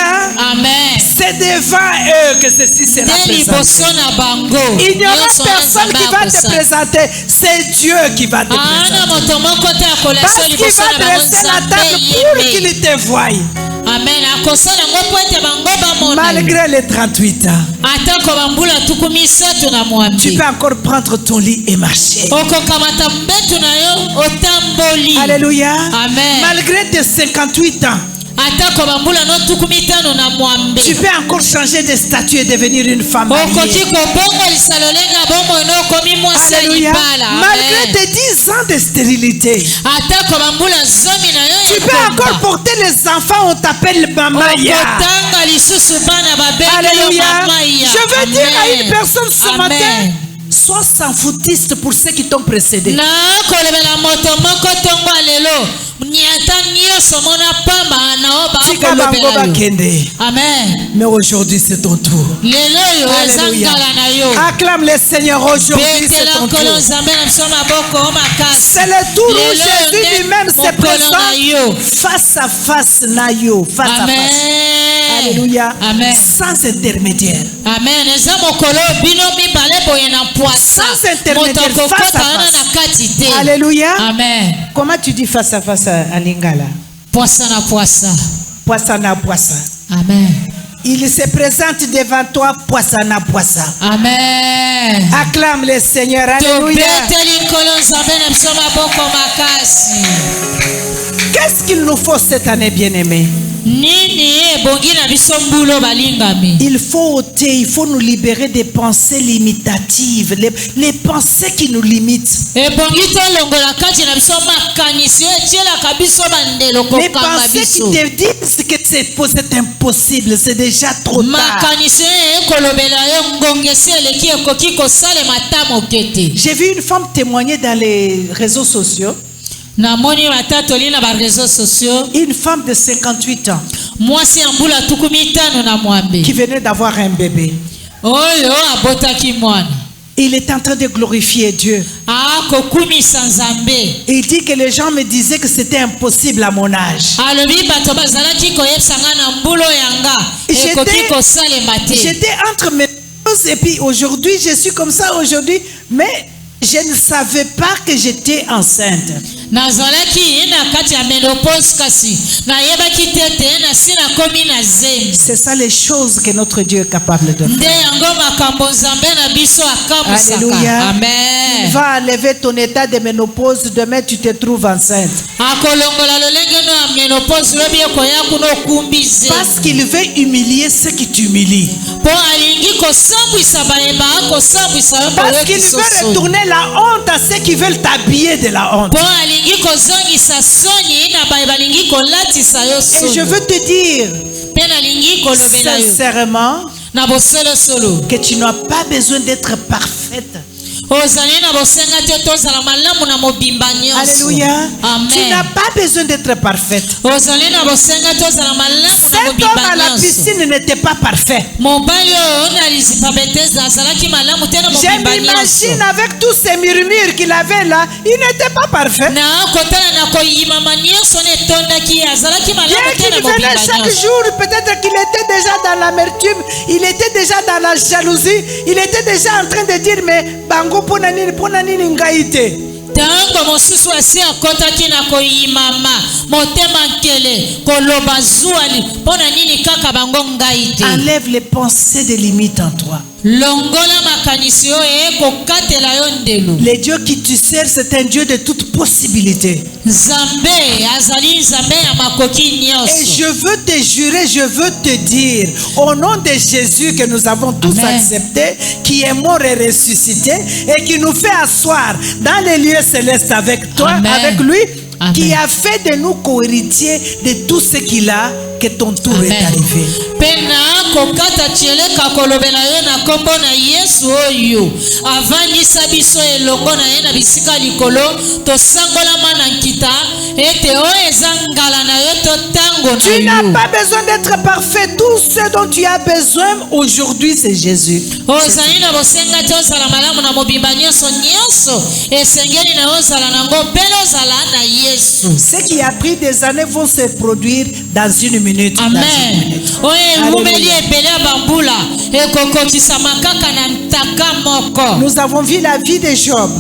Amen. C'est devant eux que ceci sera te présenté. liboso na bango Il n'y aura nyonso na personne Nzambe qui va te akosala. présenter. C'est Dieu qui va te ana présenter. moto moko te akolesa Parce qu'il liboso va na bango dresser la nzambe table pour yeme. qu'il te voie. amen akosala yango mpo ete bango bamona yo. Malgré les 38 ans, atako bambula tuku misato na tu mwambi peux encore prendre ton lit et marcher. okokamata mbetu na yo otamboli. Alléluia. Amen. Malgré tes 58 ans, atako bambula no tuku mitano na mwambe tu peux encore changer de statut et devenir une femme okoki mariée. kobongolisa lolenga bomoi no okomi mwasi ya Alléluia. libala. Malgré Amen. tes 10 ans de stérilité, atako bambula zomi na yo tu peux encore porter les enfants, on t'appelle Mamaya. okotanga lisusu bana babenge yo Alléluia. mama ya. Je veux dire à une Amen. personne ce Amen. matin, sois sans foutiste pour ceux qui t'ont précédé. na kolobela moto moko ntongo alelo nyata nyonso mona pamba na o Tika bango bakolobela yo. bakende. amen Mais aujourd'hui c'est ton tour. lelo oyo eza Alléluia. ngala na yo Acclame le Seigneur, aujourd'hui c'est betela ton nkolo tour. nzambe na biso maboko o makasi C'est le tour où Lelo Jésus nde lui-même se mokolo na yo. présente face à face na yo, face à face. amen Alléluia. amen Sans intermédiaire. amen eza mokolo oyo bino mibale boye na pwasa Sans intermédiaire, moto face à akokota wana face. na kati te Alléluia. amen Comment tu dis face à face à Lingala? pwasa na pwasa Poissana, poisson. amen Il se présente devant toi, poissana, poisson. amen Acclame le Seigneur. Alléluia. tobeteli nkolo nzambe na biso maboko makasi Qu'est-ce qu'il nous faut cette année, bien-aimés? nini ebongi na biso mbulo balingami Il faut ôter, il faut nous libérer des pensées limitatives, les pensées qui nous limitent. ebongi tolongola kati na biso makanisi oyo etielaka biso bandelo Les kokanga pensées qui biso te disent que c'est impossible, c'est déjà trop tard. makanisi oyo ekolobela yo ngongesi eleki ekoki kosalema ta moke te J'ai vu une femme témoigner dans les réseaux sociaux, namoni ata toli na bareseau sociaux une femme de 58 ans mwasi ya mbula tuku mitano na mwambe qui venait d'avoir un bébé. oyo abotaki mwana Il est en train de glorifier Dieu. akokumisa nzambe Il dit que les gens me disaient que c'était impossible à mon âge. alobi bato bazalaki koyebisa nga na mbulo yanga ekoki kosalema te J'étais entre mes choses et puis aujourd'hui je suis comme ça aujourd'hui, mais je ne savais pas que j'étais enceinte. nazalaki na kati ya menopause kasi nayebaki te te nasi nakomi na zembi. C'est ça les choses que notre Dieu est capable de nde faire. yango makambo nzambe na biso akambusaka. Alléluia. Amen. Il va enlever ton état de ménopause. Demain, tu te trouves enceinte. akolongola lolenge no ya menopause lobi ekoya kuna okumbi zembi. Parce qu'il veut humilier ceux qui t'humilient. po alingi kosambwisa bayeba akosambwisa yo Parce qu'il veut retourner la honte à ceux qui veulent t'habiller de la honte. po alingi kozongisa soni na bayeba alingi kolatisa yo Et je soni. veux te dire mpe nalingi kolobela yo sincèrement na bosolosolo que tu n'as pas besoin d'être parfaite. ozali na bosenga te tozala malamu na mobimba nyonso. Alléluia. Tu n'as Amen. pas besoin d'être parfaite. ozali na bosenga tozala malamu na Cet homme mobimba à la nyonso. piscine n'était pas parfait. mobali oyo na lizipa betesda azalaki malamu te na Je mobimba m'imagine nyonso. avec tous ces murmures qu'il avait là, il n'était pas parfait. na kotala na koyimama nyonso na etondaki ye azalaki malamu Bien te na qu'il venait mobimba chaque nyonso. jour, peut-être qu'il était déjà dans l'amertume, il était déjà dans la jalousie, il était déjà en train de dire, mais bango pona nini ngai te. ntango mosusu asi akotaki na koyimama motema nkele koloba zwali mpo na nini kaka bango ngai te. Enlève les pensées de limite en toi. longola makanisi oyo ekokatela yo ndelo. Le Dieu qui tu sers, c'est un Dieu de toute possibilité. nzambe azali nzambe ya makoki Et nyonso. je veux te jurer, je veux te dire, au nom de Jésus que nous avons tous Amen. accepté, qui est mort et ressuscité, et qui nous fait asseoir dans les lieux célestes avec toi, Amen. avec lui, Amen. qui a fait de nous co-héritiers de tout ce qu'il a, que ton tour est Amen. arrivé. pena kokata tieleka kolobela yo na kombo na yesu oyo avandisa biso elongo na ye na bisika likolo tosangolama na nkita ete oyo eza ngala na yo to ntango Tu na n'as yo. pas besoin d'être parfait. Tout ce dont tu as besoin aujourd'hui, c'est Jésus. ozali na bosenga te ozala malamu na mobimba nyonso nyonso esengeli na yo ozala nango mpele ozala na yesu. Ce qui a pris des années vont se produire dans une minute. Dans une amen. minute. oyo ewumeli Alléluia. ebele ya bambula ekokokisama kaka na ntaka moko. Nous avons vu la vie de Job.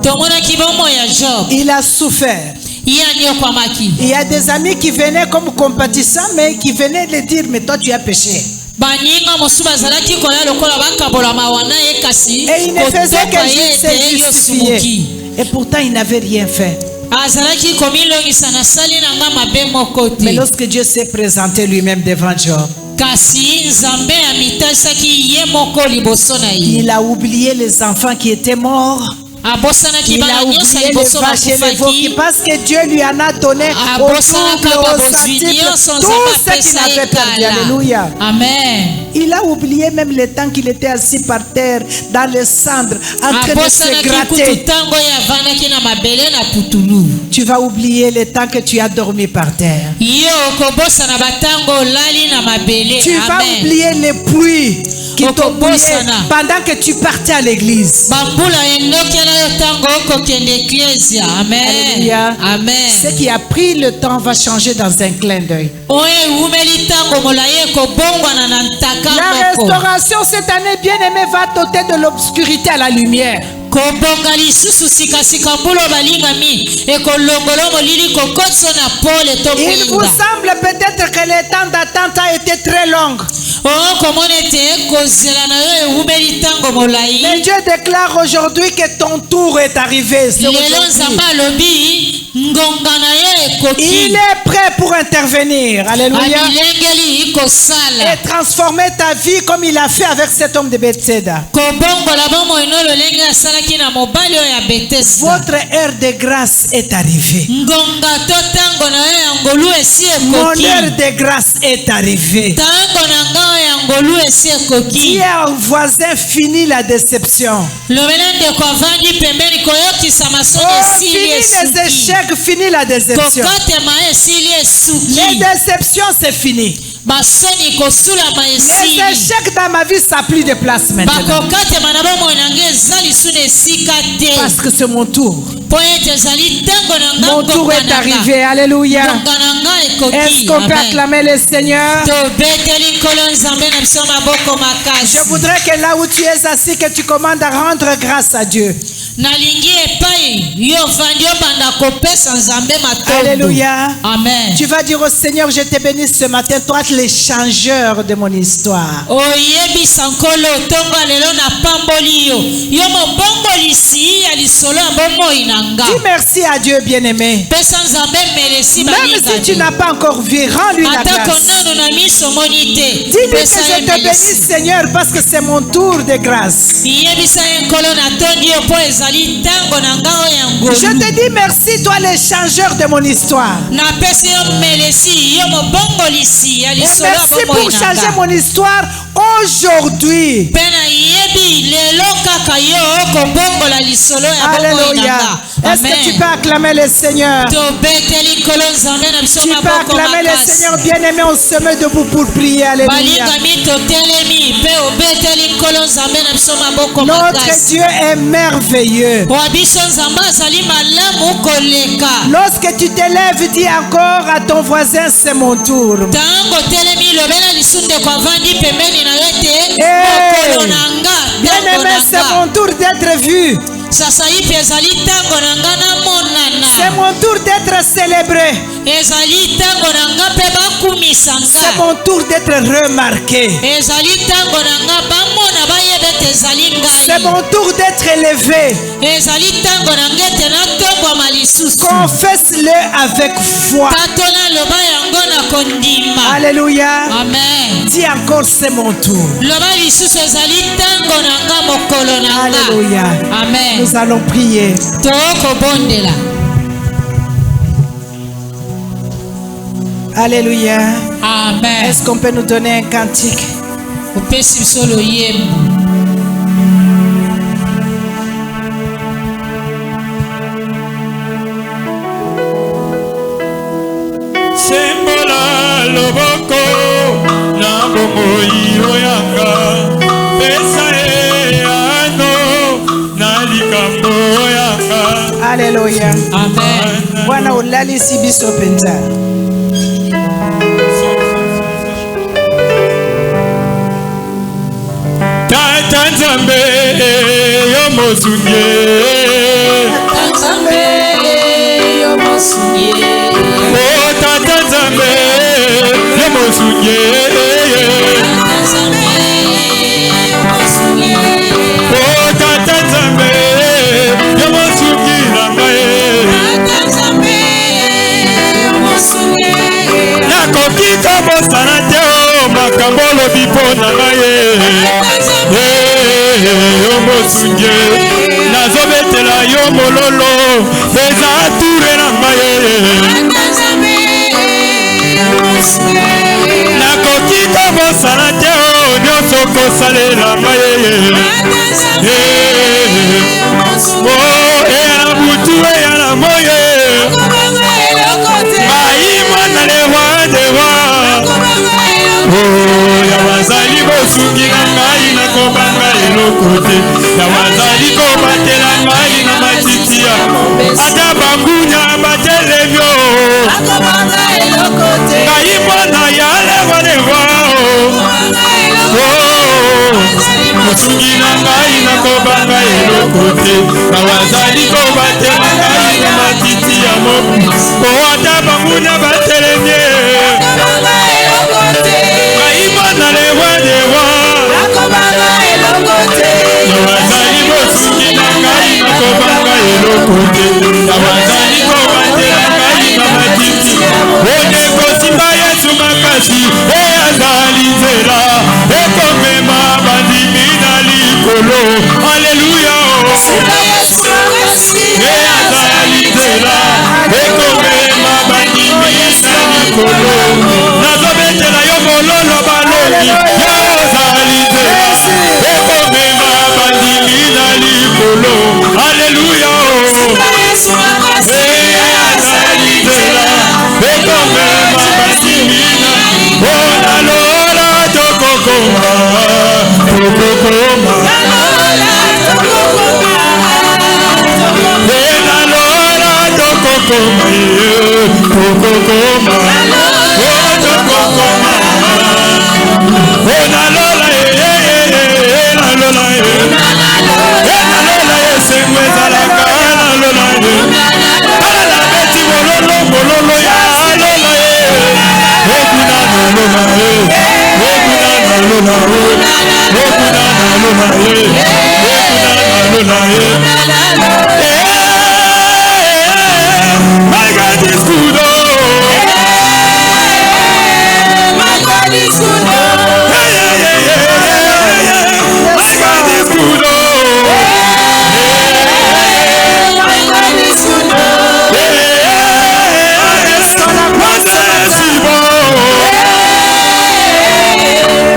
tomonaki bomoi ya job Il a souffert. ye aniokwamaki. Il y a des amis qui venaient comme compatissants, mais qui venaient le dire, mais toi tu as péché. baninga mosusu bazalaki koya lokola bakabola mawa na ye kasi Et il ne faisait kotoka que ye se ete ye justifier. yosumuki. Et pourtant, il n'avait rien fait. azalaki komilongisa nasali na nga mabe moko Mais te lorsque Dieu s'est présenté lui-même devant Job, kasi nzambe amitasaki ye moko liboso na ye il a oublié les enfants qui étaient morts. abosanaki Il a bana nyonso oublié les liboso vaches et les veaux bakufaki parce que Dieu lui en a donné au abosanaka double, au babozwi centuple, nyonso tout nzambe ce qu'il apesa ye avait perdu. kala. Alléluia. amen. Il a oublié même le temps qu'il était assis par terre dans les cendres en train de se abosanaki kutu gratter. ntango ye avandaki na mabele na putulu. Tu vas oublier le temps que tu as dormi par terre. yo okobosana batango olali na mabele. Tu vas amen. oublier les pluies qui Oko t'ont mouillé bosana. pendant que tu partais à l'église. bambula endokela yo ntango okokende eklesia. amen. Alléluia. amen. Ce qui a pris le temps va changer dans un clin d'œil. oyo ewumeli ntango molai ekobongwana na ntaka La moko. restauration cette année, bien-aimé, va t'ôter de l'obscurité à la lumière. kobonga lisusu sikasika mbula balingami ekolongola molili kokoso na pole to Il vous mwinda. semble peut-être que le temps d'attente a été très long. okomona ete kozela na yo ewumeli ntango molai. Mais Dieu déclare aujourd'hui que ton tour est arrivé. C'est lelo aujourd'hui. nzambe alobi ngonga na yo Il ekoki est prêt pour intervenir. Alléluia. amilengeli kosala Et transformer ta vie comme il a fait avec cet homme de Bethsaida. kobongola bomoi no lolenge asalaki na mobali oyo ya betesda. Votre heure de grâce est arrivée. ngonga to ntango na yo ya ngolu esi Mon ekoki. heure de grâce est arrivée. ntango na nga oyo ya ngolu esi ekoki. Dis à un voisin, fini la déception. lobela ndeko avandi pembeni koyokisa masoni Oh, esili fini les esuki. échecs, fini la déception. kokatema esili Les esuki. déceptions, c'est fini. basoni kosulama Les esili. échecs dans ma vie, ça n'a plus de place maintenant. bakokatema na bomoi na nga eza lisu na esika te. Parce que c'est mon tour. mpo ete ezali ntango na nga Mon tour ngonga est na nga. arrivé. Alléluia. ngonga na nga Est-ce ekoki. qu'on peut Amen. acclamer le Seigneur? tobeteli nkolo nzambe na biso maboko makasi. Je voudrais que là où tu es assis, que tu commandes à rendre grâce à Dieu. Alléluia. Amen. Tu vas dire au Seigneur, je te bénis ce matin, toi le changeur de mon histoire. Dis merci à Dieu bien-aimé. Même si tu n'as pas encore vu, rends-lui la grâce. Dis-lui que je te bénis Seigneur parce que c'est mon tour de grâce. Je te dis merci toi le changeur de mon histoire. Et merci pour changer mon histoire aujourd'hui. Alléluia. Est-ce que tu peux acclamer le Seigneur? Tu peux acclamer le Seigneur bien-aimé, on se met debout pour prier. Alléluia. Notre Dieu est merveilleux. Lorsque tu t'élèves, dis encore à ton voisin, c'est mon tour. Bien-aimé, c'est mon tour d'être vu. C'est mon tour d'être célébré. C'est mon tour d'être remarqué. C'est mon tour d'être élevé. Confesse-le avec foi. Alléluia. Amen. Dis encore, c'est mon tour. Alléluia. Amen. Nous allons prier. Alléluia. Amen. Est-ce qu'on peut nous donner un cantique? Sembola loboko na bomoi oyanga pesa ano na likambo oyanga. Alléluia. Amen. Bwana ulalisi biso penza. Tata Nzambe yo mosunye. Tata Nzambe yo mosunye. Oh Tata Nzambe yo mosunye. Oh Tata Nzambe yo mosunye na ngai. Nakoki kobosana te makambo lobi mpo na ngai. Yo mosunye nazobetela yo mololo eza ture na ngai. Nakoki kobosana te nyonso kosalela ngai. Eya na butu eya na moye bayimwa na lewa dewa. Ya wazali bosungi na ngai na kobanga eloko te. Ya wazali kobatela ngai na matitia ata bangunya batelemio ngai mwana ya lewa dewa. Bosungi na ngai na kobanga eloko te. Ya wazali kobatela ngai na matitia mo ata bangunya batelemie na lewa dewa. Yawazali bosungi na ngai na kobanga eloko te. Yawazali kobatela ngai na matiti. One kosimba Yesu makasi eyazali nzela ekomema bandimi na likolo. Alleluya. Eyazali nzela ekomema bandimi na likolo. Nazobetela yo mololo baloni yazali nzela ekomema bandimi na likolo. Alleluya. Eyazali nzela ekomema bandimi na olalola tokokoma tokokoma elalola tokokoma tokokoma tokokoma olalola elalola elalola esengweza My God is good, My God is good.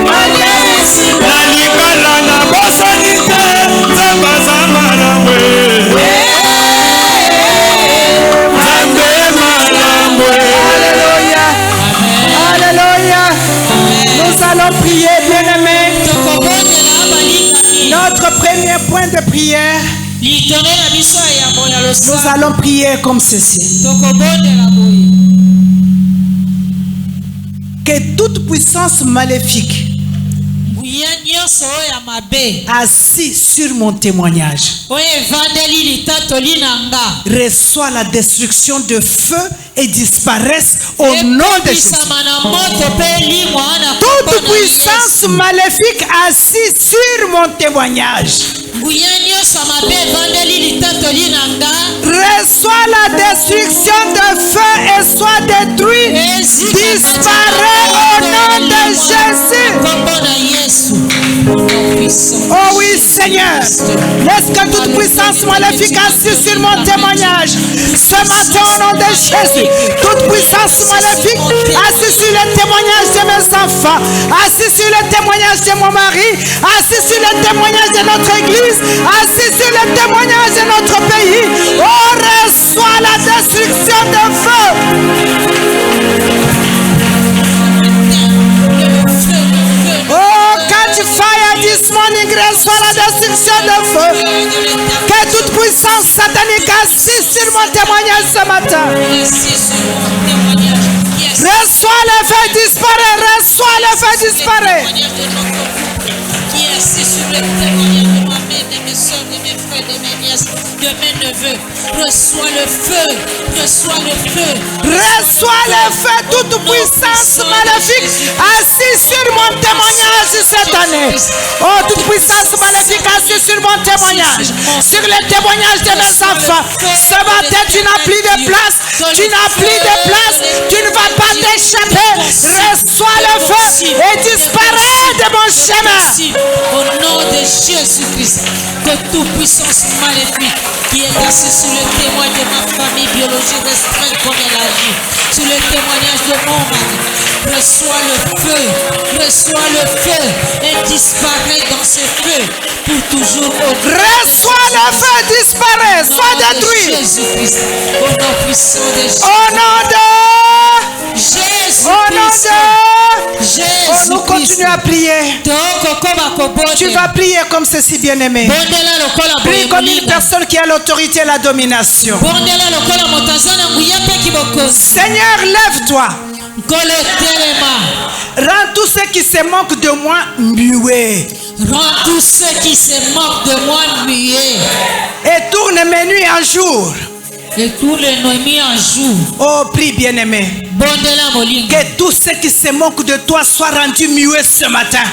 my God is good, nalikala na bosani te nzambe aza malambwe nzambe malambwe. Alléluia. Alléluia. Nous allons prier, bien-aimés. Notre premier point de prière, nous allons prier comme ceci. Que toute puissance maléfique assis sur mon témoignage reçoit la destruction de feu et disparaisse au nom de Jésus. Toute puissance maléfique assise sur mon témoignage reçoit la destruction de feu et soit détruit, disparaît au nom de Jésus. Oh oui, Seigneur, laisse que toute puissance maléfique assise sur mon témoignage ce matin au nom de Jésus, toute puissance maléfique assise sur le témoignage de mes enfants, assise sur le témoignage de mon mari, assise sur le témoignage de notre église, assise sur le témoignage de notre pays, oh, reçoit la destruction de feu. Oh, catch fire this morning, reçoit la destruction de feu. Que toute puissance satanique assise sur mon témoignage ce matin reçoit le feu disparaît, reçoit le feu disparaît. Qui est assis sur le témoignage de ma mère, de mes soeurs, de mes frères, de mes nièces, de mes neveux. Reçois le feu, reçois le feu. Reçois le feu, toute puissance maléfique assise sur mon témoignage cette année. Oh, toute puissance maléfique assise sur mon témoignage, sur le témoignage de mes enfants. Ce matin, tu n'as plus de place, tu n'as plus de place, tu ne vas pas t'échapper. Reçois le feu et disparais de mon chemin. Au nom de Jésus-Christ, que toute puissance maléfique qui est assise sur le témoignage de ma famille biologique restreinte comme elle agit, sur le témoignage de mon mari, reçois le feu et disparaît dans ce feu pour toujours. Reçois le feu, disparaît, sois détruit. Jésus-Christ, au nom puissant de Jésus. Au nom de Jésus-Christ. Au nom de Jésus-Christ. nous continuons à prier. Tu vas prier comme ceci, bien-aimé. Prie comme une personne qui a l'autorité et la domination. Seigneur, lève-toi. Rends tous ceux qui se moquent de moi muets. Rends tous ceux qui se moquent de moi muets. Et tourne mes nuits en jour. Et tous les nuits en jour. Oh, prie, bien-aimé. Que tous ceux qui se moquent de toi soient rendus muets ce matin.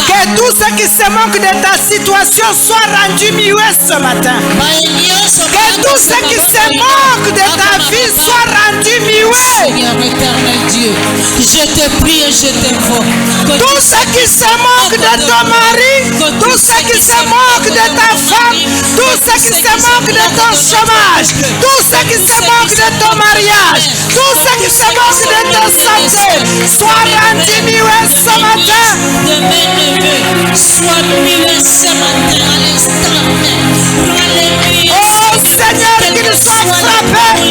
Que tous ceux qui se moquent de ta situation soient rendus muets ce matin. Que tous ceux qui se moquent de ta vie soient rendus muets. Seigneur éternel Dieu, je te prie et je t'invoque. Tous ceux qui se moquent de ton mari, tous ceux qui se moquent de ta femme, tous ceux qui se moquent de ton chômage, tous ceux qui se moquent de ton mariage, tous ceux qui se moquent de ta santé, soient rendus muets ce matin. De mes neveux, sois muets ce matin à l'instant même. Oh Seigneur, qu'ils soient frappés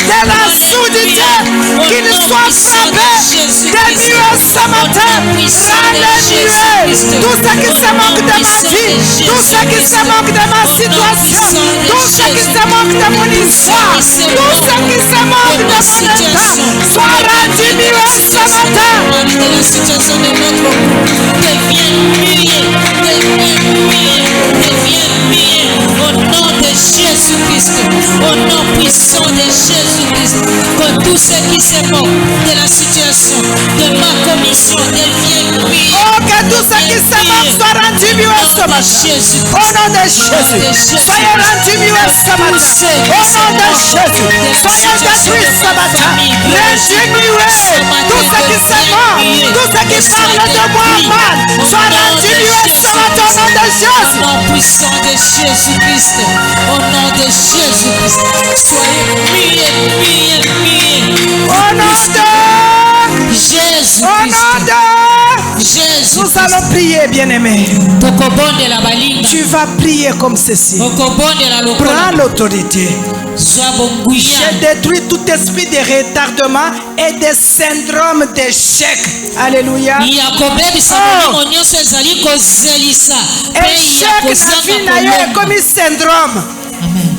de la soudité, qu'ils soient frappés de muets ce matin. Rends-les muets. Tous ceux qui se moquent de ma vie, tous ceux qui se moquent de ma situation, tous ceux qui se moquent de mon histoire, tous ceux qui se moquent de mon état, soient rendus muets ce matin. La situation de notre groupe devient muet, devient muet, devient muet. Au nom de Jésus Jésus-Christ, au nom puissant de Jésus-Christ, que tout ce qui se moque de la situation, de ma commission, devienne prière. Oh, que tout ce qui se moque soit rendu mieux ce matin. Au nom de Jésus, soyez rendu mieux ce matin. Au nom de Jésus, soyez détruits ce matin. Régénérez tout ce qui se moque, tout ce qui parle de moi mal, soit rendu mieux ce matin au nom de Jésus. Au nom puissant de Jésus-Christ, au nom de Jésus-Christ, soyez priés. Au nom de Jésus-Christ. Au nom de Jésus. Nous allons prier, bien-aimé. Tokobondela balinga. Tu vas prier comme ceci. Okobondela lokola. Prends l'autorité. Zwa bonguya. Je détruis tout esprit de retardement et de syndrome d'échec. Alléluia. yakobebisa molimo nyonso ezali kozelisa mpe Échec ya na vie na yo kozanga comme syndrome. Amen.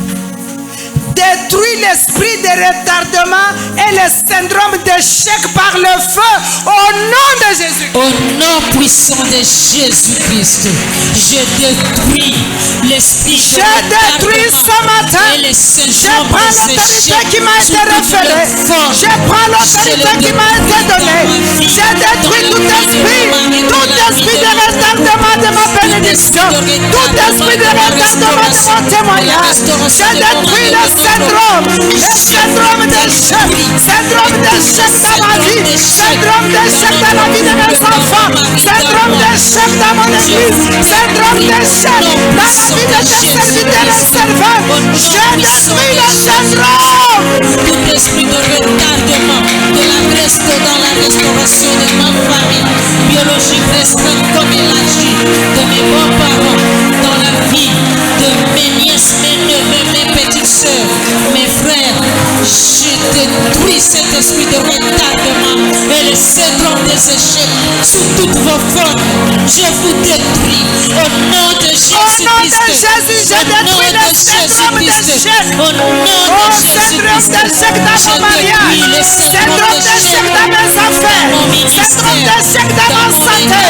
Détruis l'esprit de retardement et le syndrome d'échec par le feu au nom de Jésus. Au nom puissant de Jésus-Christ, je détruis l'esprit de détruis ce matin. et les Je syndromes prends des l'autorité échecs qui m'a été sous toutes révélée. leurs formes. Je prends l'autorité qui m'a été donnée. Je détruis tout esprit de retardement de ma bénédiction, tout esprit de retardement de mon témoignage. Je détruis le syndrome d'échec, syndrome d'échec dans ma vie, syndrome d'échec dans la vie de mes enfants, syndrome d'échec dans mon église, syndrome d'échec dans la vie de tes serviteurs et serveurs. Je détruis le syndrome. Tout esprit de retardement, de la reste dans la restauration de ma famille biologique restreinte comme élargie, de mes beaux-parents, dans la vie de mes nièces, mes neveux, mes petites sœurs, mes frères. Je détruis cet esprit de retardement et le syndrome des échecs sous toutes vos formes. Je vous détruis au nom de Jésus-Christ. Au nom de Jésus, je détruis le syndrome d'échec. Au nom Oh, de syndrome d'échec dans mon mariage, syndrome d'échec dans mes affaires, syndrome d'échec dans ma santé,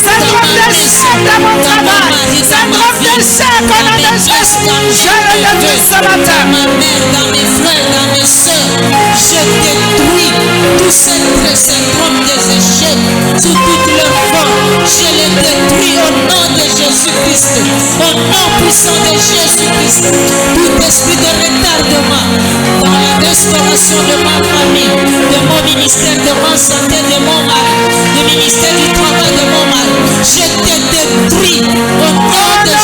syndrome d'échec dans mon travail, syndrome d'échec au nom de Jésus. Je le détruis ce matin. Dans ma mère, dans mes frères, dans mes soeurs, je détruis tout ce syndrome des échecs sous toutes leurs formes. Je les détruis au nom de Jésus-Christ, au nom puissant de Jésus-Christ. Tout esprit de retardement dans la restauration de ma famille, de mon ministère, de ma santé, de mon mari, du ministère du travail de mon mari, je te détruis au nom de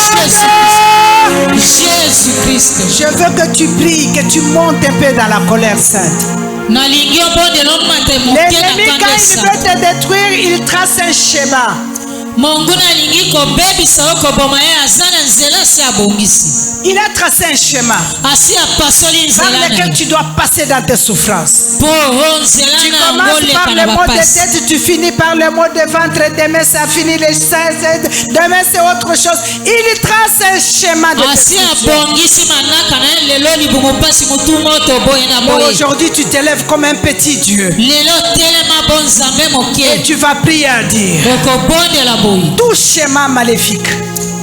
Jésus-Christ. Je veux que tu pries, que tu montes un peu dans la colère sainte. Nalingi obondela omata moke na L'ennemi, quand kanda il esa. veut te détruire, il trace un schéma. Mongo nalingi kobebisa yo koboma ye aza na nzela asi abongisi Il a tracé un schéma asi apasoli par nzela na lequel ye tu dois passer dans tes souffrances. mpo o nzela Tu na yango commences par oleka le na mot de bapasi tête, tu finis par le mot de ventre, demain ça finit les 16, demain c'est autre chose. Il trace un schéma de asi destruction. abongisi manaka na ye lelo libongo mpasi motu moto boye na Mais boye aujourd'hui tu t'élèves comme un petit Dieu. lelo telema bo nzambe Et moke tu vas prier à dire, okobondela boye tout schéma maléfique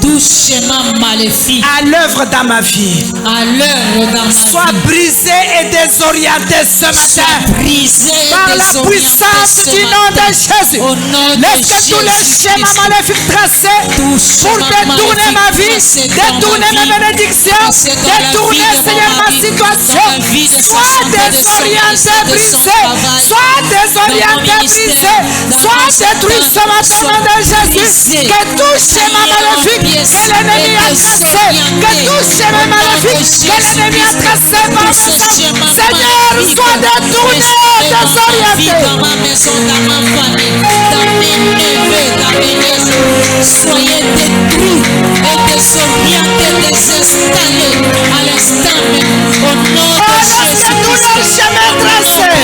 tout schéma maléfique à l'œuvre dans ma vie à l'heure dans ma soit vie brisé et désorienté ce matin. brisé Par la puissance du nom de Jésus. Au nom de Laisse que tous les schémas Jésus-Christ. maléfiques tracés Tout pour schéma détourner ma vie, maléfique tracé dans détourner ma mes vie, bénédictions, tracé dans la détourner, vie de mon Seigneur, ma mari, situation, dans la vie de sa soit santé, de son désorienté, ministère, de son brisé, travail, soit dans désorienté, mon brisé, ministère, dans soit mon détruit ce secteur, matin au nom de soit Jésus. brisé. Que tout schéma maléfique que l'ennemi a tracé, que tout schéma maléfique que l'ennemi a tracé par mes hommes, Seigneur, soit détourné, désorienté. Dans ma maison, dans ma famille, dans mes neveux, dans mes nièces, soyez détruits et désorientés, désinstallés à l'instant même. Au nom Oh, de laisse que tous leurs Jésus-Christ. chemins tracés,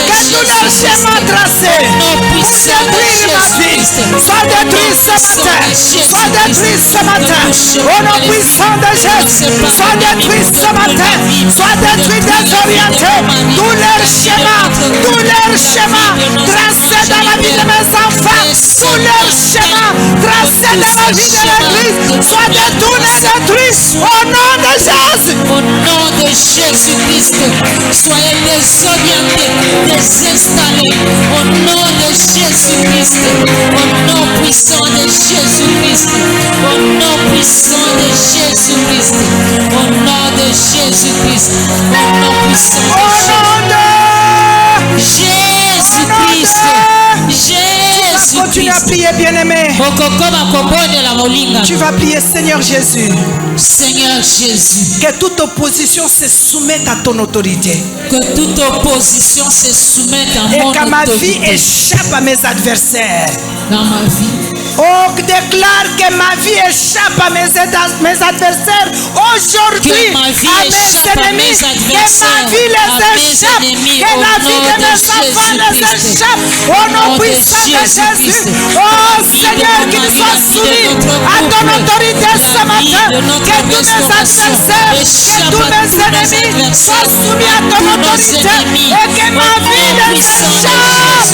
que tous leurs chemins tracés pour détruire ma vie, soit détruit ce matin, soit détruit ce matin, au nom puissant de Jésus, soit détruit ce matin, soit détruit, désorienté. Tous leurs schémas tracés dans la vie de mes enfants, tous leurs schémas tracés dans la vie de l'église, soit détournés, détruits au nom de Jésus. Au nom de Jésus-Christ, soyez désorientés, désinstallés. Au nom de Jésus-Christ, au nom puissant de Jésus-Christ, au nom puissant de Jésus-Christ, au nom de Jésus-Christ, au nom puissant de Jésus-Christ. Continue à prier, bien-aimé. Tu vas prier, Seigneur Jésus. Seigneur Jésus. Que toute opposition se soumette à ton autorité. Que toute opposition se soumette à mon autorité. Et que ma vie échappe à mes adversaires. Dans ma vie. Oh, déclare que ma vie échappe à mes adversaires aujourd'hui, à mes ennemis, que ma vie les échappe, que la vie de mes enfants les échappe, au nom puissant de Jésus. Oh Seigneur, qu'ils soient soumis à ton autorité ce matin, que tous mes adversaires, que tous mes ennemis soient soumis à ton autorité et que ma vie les échappe.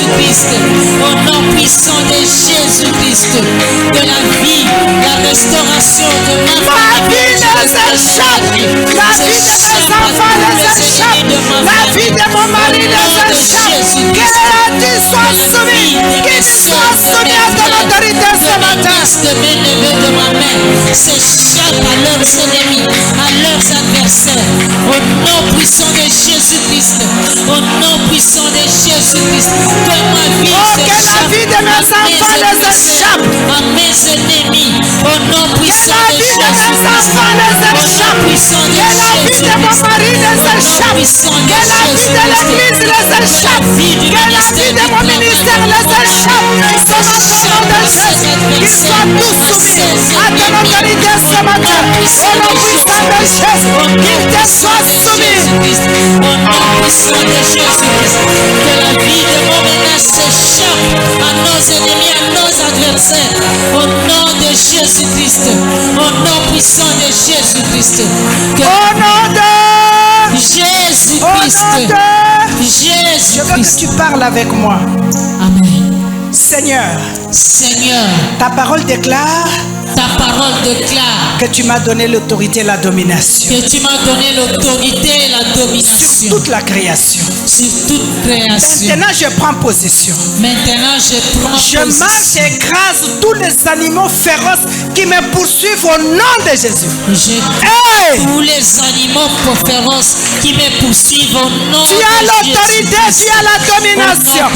Au nom puissant de Jésus-Christ. De la vie, la restauration de ma vie les échappe, la vie de mes enfants les échappe, la vie de mon mari les échappe, que tu sois soumis, qu'ils soient soumis à ton autorité ce matin. De mes neveux de ma mère s'échappe à leurs ennemis, à leurs adversaires, au nom puissant de Jésus-Christ, au nom puissant de Jésus-Christ, que ma vie s'échappe, que la vie de mes enfants les échappe, à mes ennemis, au nom puissant de Jésus-Christ, que la vie de mon mari les échappe, que la vie de l'église les échappe, que la vie de mon ministère les échappe, qu'ils soient tous soumis à ton autorité ce matin, au nom puissant de Jésus, qu'ils te soient soumis. Au nom puissant de Jésus-Christ, que la vie de mon ménage s'échappe à nos ennemis, à nos adversaires, au nom de Jésus-Christ, au nom puissant de Jésus-Christ, au nom de Jésus-Christ, je veux que tu parles avec moi. Amen. Seigneur, ta parole déclare que tu m'as donné l'autorité et la domination. Que tu m'as donné l'autorité et la domination. Sur toute la création. Sur toute création. Maintenant je prends position. Je marche et écrase tous les animaux féroces qui me poursuivent au nom de Jésus. Tous les animaux féroces qui me poursuivent au nom de Jésus. Tu as l'autorité, tu as la domination.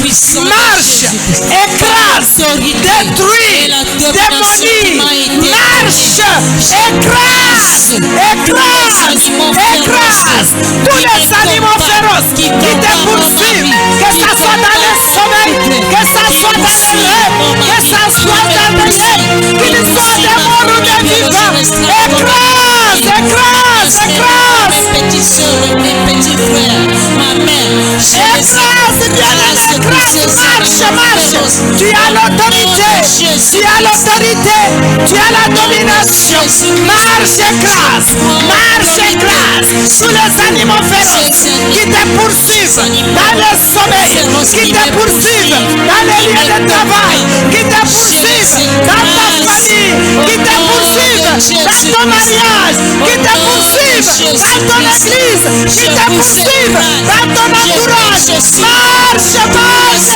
Marche, écrase, détruis, démolis. Marche, écrase tous les animaux féroces qui te poursuivent, que ça soit dans le sommeil, que ça soit dans le rêve, que ça soit dans le lait, qu'ils soient des morts ou des vivants. Écrase. Mes petits soeurs, mes petits frères, ma mère, écrase. Marche. Tu as l'autorité, tu as la domination. Marche, écrase. Tous les animaux féroces qui te poursuivent dans le sommeil, qui te poursuivent dans les lieux de travail, qui te poursuivent dans ta famille, qui te poursuivent dans ton mariage, qui te poursuivent dans ton église, qui te poursuivent dans ton entourage. Marche,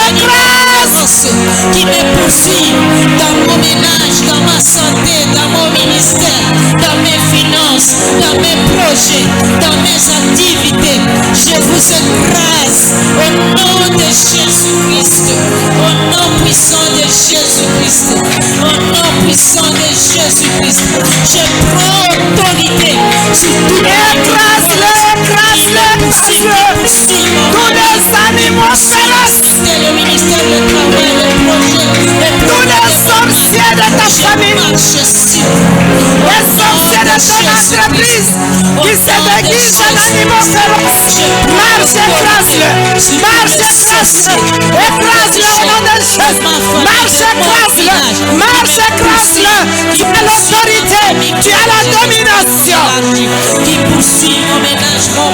écrase. Qui me poursuivent dans mon ménage, dans ma santé, dans mon ministère, dans mes finances, dans mes projets, dans mes activités. Je vous écrase au nom de Jésus-Christ, au nom puissant de Jésus-Christ, au nom puissant de Jésus-Christ. Je prends autorité sur tout écrase-le. Tous les animaux féroces, le ministère, le travail, le projet, tous les sorciers de ta famille, les sorciers de ton entreprise qui se déguisent en animaux féroces. Marche, écrase-le au nom de Jésus. Marche, écrase-le. Tu as l'autorité, tu as la domination. Qui poursuit mon ménage, mon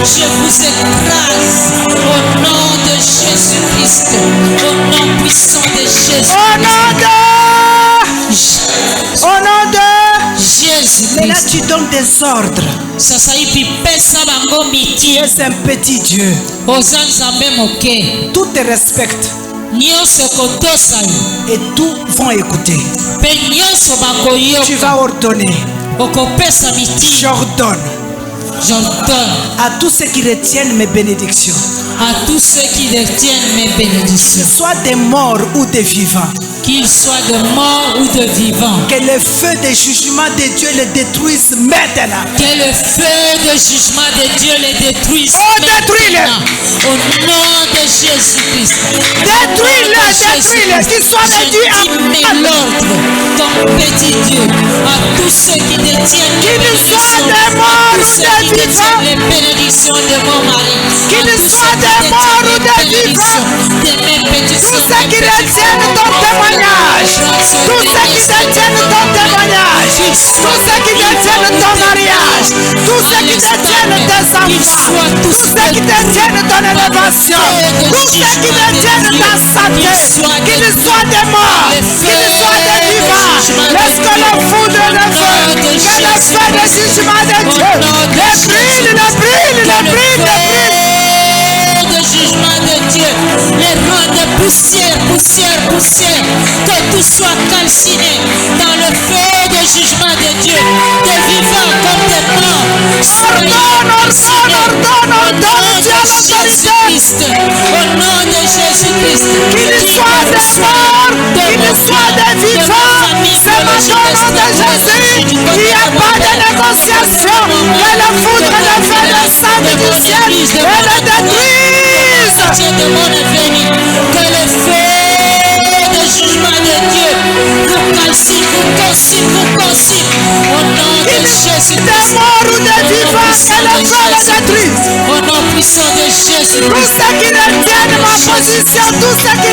Je vous écrase au nom de Jésus-Christ. Au nom puissant de Jésus. Au nom de Jésus-Christ. Mais là tu donnes des ordres. Sasa hivi pesa bango Tu miti. es un petit Dieu. Oza nzambe moke. Tout te respecte. Nyonso kotosa yo. Et tous vont écouter. Pe nyonso bakoyoka. Tu vas ordonner. Okopesa miti. J'ordonne J'ordonne à tous ceux qui retiennent mes bénédictions, à tous ceux qui détiennent mes bénédictions, soit des morts ou des vivants, qu'ils soient de morts ou de vivants, que le feu des jugements de Dieu les détruise maintenant. que le feu de jugement de Dieu les détruise. Oh, détruis-les. Au nom de Jésus-Christ. Détruis-les, détruis-les, qu'ils soient réduits Je mets à l'ordre, ton petit Dieu, à tous ceux qui détiennent les Qu'ils soient bénédictions, des morts à tous ou ceux des qui détiennent vivants. les bénédictions de mon mari, Qu'ils à tous soient ceux qui des morts ou détiennent des les bénédictions de mes petits tous soeurs, ceux mes qui petits retiennent frères, ton témoignage, tous ceux qui détiennent ton témoignage, tous ceux qui détiennent ton mariage, tous ceux qui détiennent tes enfants, tous ceux qui détiennent ton élévation, tous ceux qui détiennent ta santé, qu'ils soient des morts, qu'ils soient des vivants, laisse que le foudre le feu, que le feu de jugement de Dieu, le brille, le brille, le brille, le brille. de jugement de Dieu, les rangs de poussière, poussière, poussière, que tout soit calciné dans le feu de jugement de Dieu, des vivants comme des morts, au nom de Jésus-Christ, Qu'il soit des morts, qu'il soit des vivants, c'est maintenant au nom de Jésus. Il n'y a pas de négociation. Que le foudre le feu de sang du ciel et le détruise. de mon avenir, que le feu de jugement de Dieu vous calcine, vous consume, au nom de Jésus-Christ. Des morts ou des vivants, que le feu le détruise. Au nom puissant de Jésus. Tous ceux qui retiennent ma position, tous ceux qui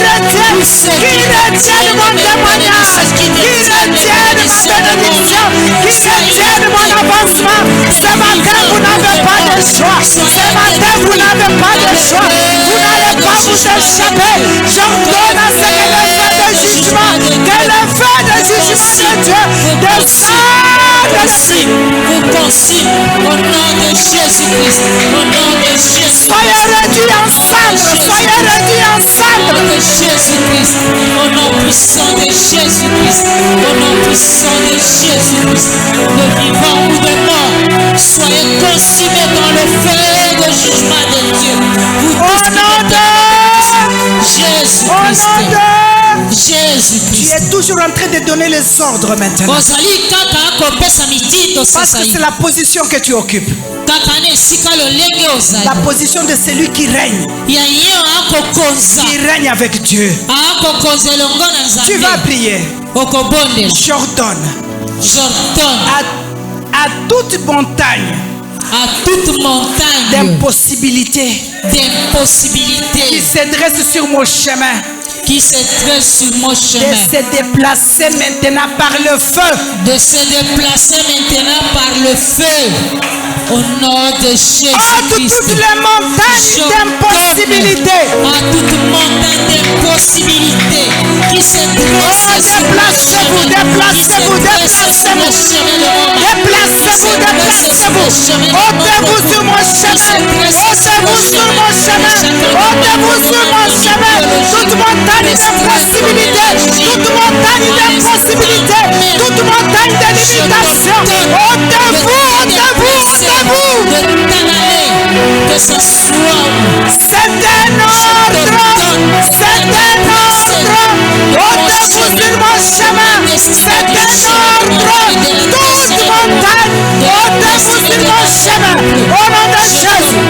retiennent mon témoignage, qui retiennent ma bénédiction, qui retiennent mon avancement. Ce matin, vous n'avez pas de choix. Ce matin, vous n'avez pas de choix. Vous n'allez pas vous échapper. J'ordonne à ce que le feu de jugement, que le feu de jugement de Dieu descende dessus. Vous consume au nom de Jésus-Christ. Au nom de Jésus. Soyez réduits en cendres, soyez réduits en Au cendres. nom de Jésus-Christ, au nom puissant de Jésus-Christ, au nom puissant de Jésus-Christ, de vivants ou de morts, soyez consumés dans le feu de jugement de Dieu. Vous Au nom de Jésus-Christ. Tu Jésus-Christ. es toujours en train de donner les ordres maintenant. Ozali kaka kopesa mitindo Parce sasa que c'est hivi. la position que tu occupes. Kaka na esika lolenge La ozali. position de celui qui règne. Ya ye akokonza. Qui règne avec Dieu. Akokonza elongo na Tu vas Nzambe. prier. Okobondela. J'ordonne J'ordonne à toute montagne à toute montagne d'impossibilité qui d'impossibilité se dresse sur mon chemin qui se dresse sur mon de chemin, se déplacer maintenant par le feu. de se déplacer maintenant par le feu. Au nom de Oh, Jésus-Christ. toutes les montagnes d'impossibilité. À toute montagne d'impossibilité qui se dresse Oh, sur mon déplacez-vous, chemin, déplacez-vous, qui se dresse sur déplacez-vous. le chemin de mon mari, Déplacez-vous, déplacez-vous. Ôtez-vous sur mon chemin. Ôtez-vous sur mon chemin. Ôtez-vous sur mon chemin. Toute montagne d'impossibilité. Toute montagne d'impossibilité. Toute montagne de limitation. Ôtez-vous, ôtez-vous, ôtez-vous. que ce soit C'est un ordre. C'est un ordre. Ôtez-vous sur mon chemin. C'est un ordre. Toute montagne. Ôtez-vous sur mon chemin. Au nom de Jésus.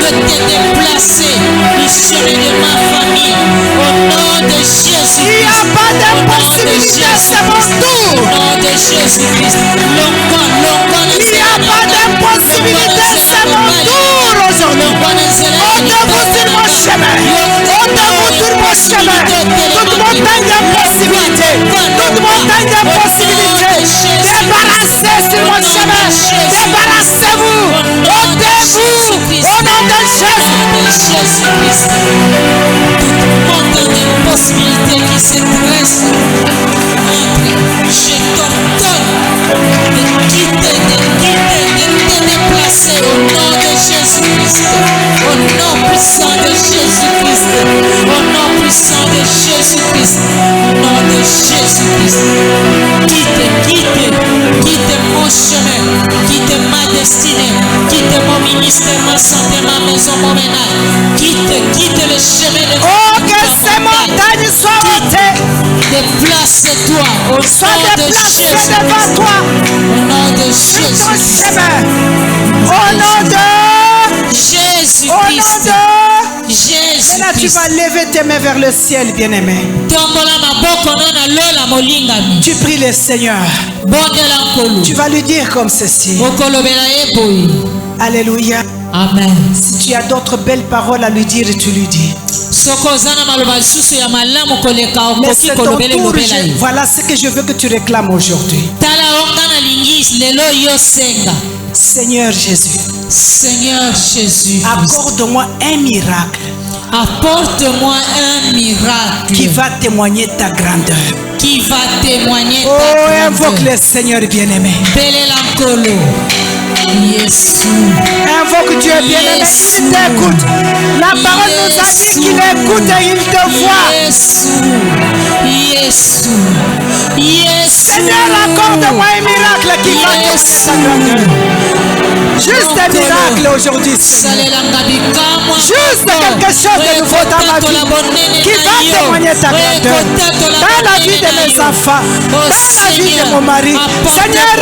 de te déplacer du chemin de ma famille au nom de Jésus. Il n'y a pas d'impossibilité, c'est mon tour. Au nom de Jésus-Christ. Il n'y a pas d'impossibilité, c'est mon tour aujourd'hui. Ôtez-vous sur mon chemin. Ôtez-vous sur mon chemin. Toute montagne d'impossibilité. Toute montagne d'impossibilité. Débarrassez sur mon chemin. Débarrassez-vous. Ôtez-vous. Jésus-Christ. Au nom puissant de Jésus-Christ. Au nom puissant de Jésus-Christ. Au nom de Jésus-Christ. Quitte mon chemin. Quitte ma destinée. Quitte mon ministère, ma santé, ma maison, mon ménage. Quitte le chemin de Oh, que ces montagnes soient ôtées. Déplace-toi au Sois nom de déplacé Jésus. devant toi. Au nom de Ton Jésus. chemin. Au nom de Jésus-Christ. Au nom de Jésus. Et là, tu vas lever tes mains vers le ciel, bien-aimé. Tu pries le Seigneur. Tu vas lui dire comme ceci. Alléluia. Amen. Si tu as d'autres belles paroles à lui dire, tu lui dis. Mais c'est ton tour. Voilà ce que je veux que tu réclames aujourd'hui. Seigneur Jésus. Seigneur Jésus. Accorde-moi un miracle. Apporte-moi un miracle qui va témoigner ta grandeur. Qui va témoigner ta grandeur. Invoque le Seigneur bien-aimé. Invoque Dieu bien-aimé. Il t'écoute. La parole nous a dit qu'il écoute et il te voit. Seigneur, accorde-moi un miracle qui va témoigner ta grandeur. Juste un miracle aujourd'hui, Seigneur. Juste quelque chose de nouveau dans ma vie qui va témoigner ta grandeur. Dans la vie de mes enfants, dans la vie de mon mari. Seigneur,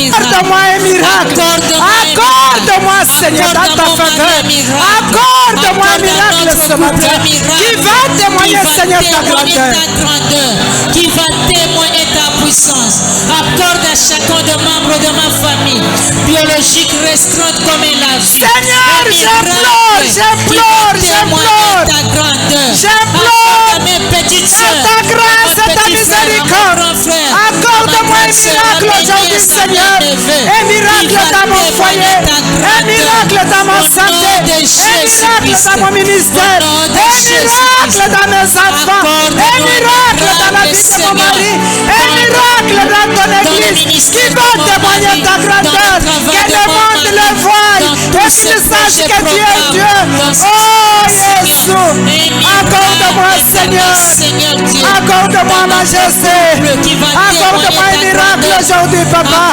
accorde-moi un miracle. Accorde-moi, Seigneur, dans ta faveur. Accorde-moi un miracle ce matin qui va témoigner, Seigneur, ta grandeur. Qui va témoigner ta puissance. Accorde à chacun des membres de ma famille biologique restreinte comme elle a vu. Seigneur, j'implore. J'implore mes petites soeurs, ta grâce et ta miséricorde. Accorde-moi un miracle aujourd'hui, Seigneur. Un miracle dans mon foyer. Un miracle dans ma santé. Un miracle dans mon ministère. Un miracle dans mes enfants. Un miracle dans la vie de mon mari. Un miracle dans ton église qui va témoigner ta grandeur. Que le monde le voie et qu'il sache que tu es Dieu. Oh Jésus, accorde-moi, Seigneur. Accorde-moi, majesté. Accorde-moi un miracle aujourd'hui, papa.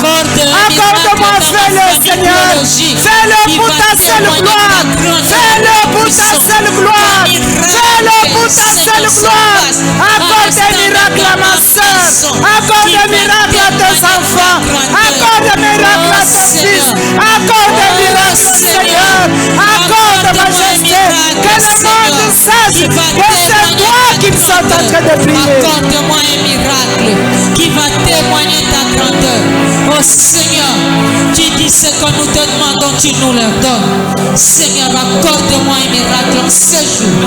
Accorde-moi, fais-le, Seigneur. Fais-le pour ta seule gloire. Fais-le pour ta seule gloire. Fais-le pour ta seule gloire. Accorde un miracle à ma soeur. Accorde un miracle à tes enfants. Accorde un miracle à tes fils. Accorde un miracle, Seigneur. Accorde, majesté. Que le monde sache que c'est toi qui me sont en train de prier. Accorde-moi un miracle qui va témoigner ta grandeur. Oh Seigneur, tu dis ce que nous te demandons, tu nous le donnes. Seigneur, accorde-moi un miracle en ce jour.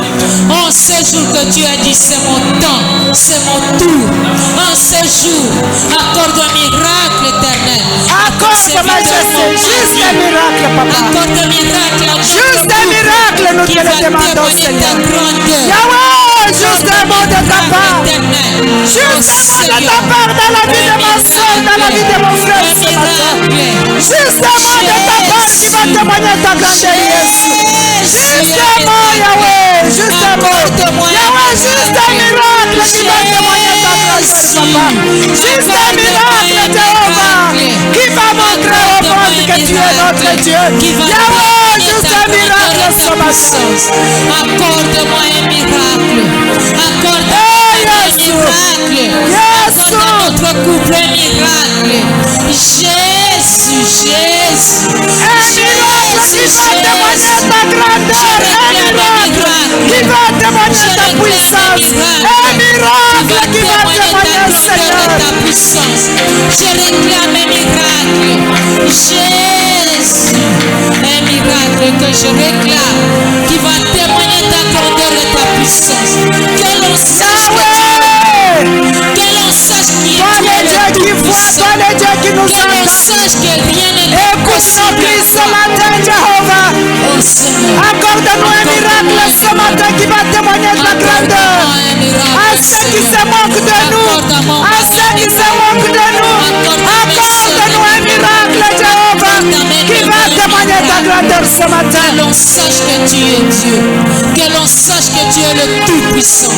En ce jour que tu as dit, c'est mon temps, c'est mon tour. En ce jour, accorde un miracle éternel. Accorde, majesté, juste un miracle, papa. Accorde un miracle. Juste un miracle, nous te le demandons, Seigneur. Yahweh, juste un mot de ta part. Juste un mot de ta part dans la vie de ma soeur, dans la vie de mon frère ce matin. Juste un mot de ta part qui va témoigner ta grandeur, Jésus. Juste un mot, Yahweh. Juste un mot. Yahweh, juste un miracle qui va témoigner ta grandeur, papa. Juste un miracle, Jéhovah, qui va montrer au monde que tu es notre Dieu. Yahweh, juste un miracle ce matin. Accorde-moi un miracle. Accorde-moi un miracle. Accorde à notre couple un miracle. Jésus, Jésus. Un miracle qui va témoigner ta grandeur. Un miracle qui va témoigner ta puissance. Un miracle qui va témoigner, Seigneur, ta puissance. Je réclame un miracle. Jésus. Un miracle que je réclame qui va témoigner ta grandeur et ta puissance. Que l'on sache que toi le Dieu qui voit, toi le Dieu qui nous entend. Écoute nos cris ce matin, Jéhovah. Accorde-nous un miracle ce matin qui va témoigner ta grandeur. À ceux qui se moquent de nous, à ceux qui se moquent de nous, accorde-nous un miracle, Jéhovah, qui va témoigner ta grandeur. grandeur ce matin. Que l'on sache que tu es Dieu. Que l'on sache que tu es le Tout-Puissant.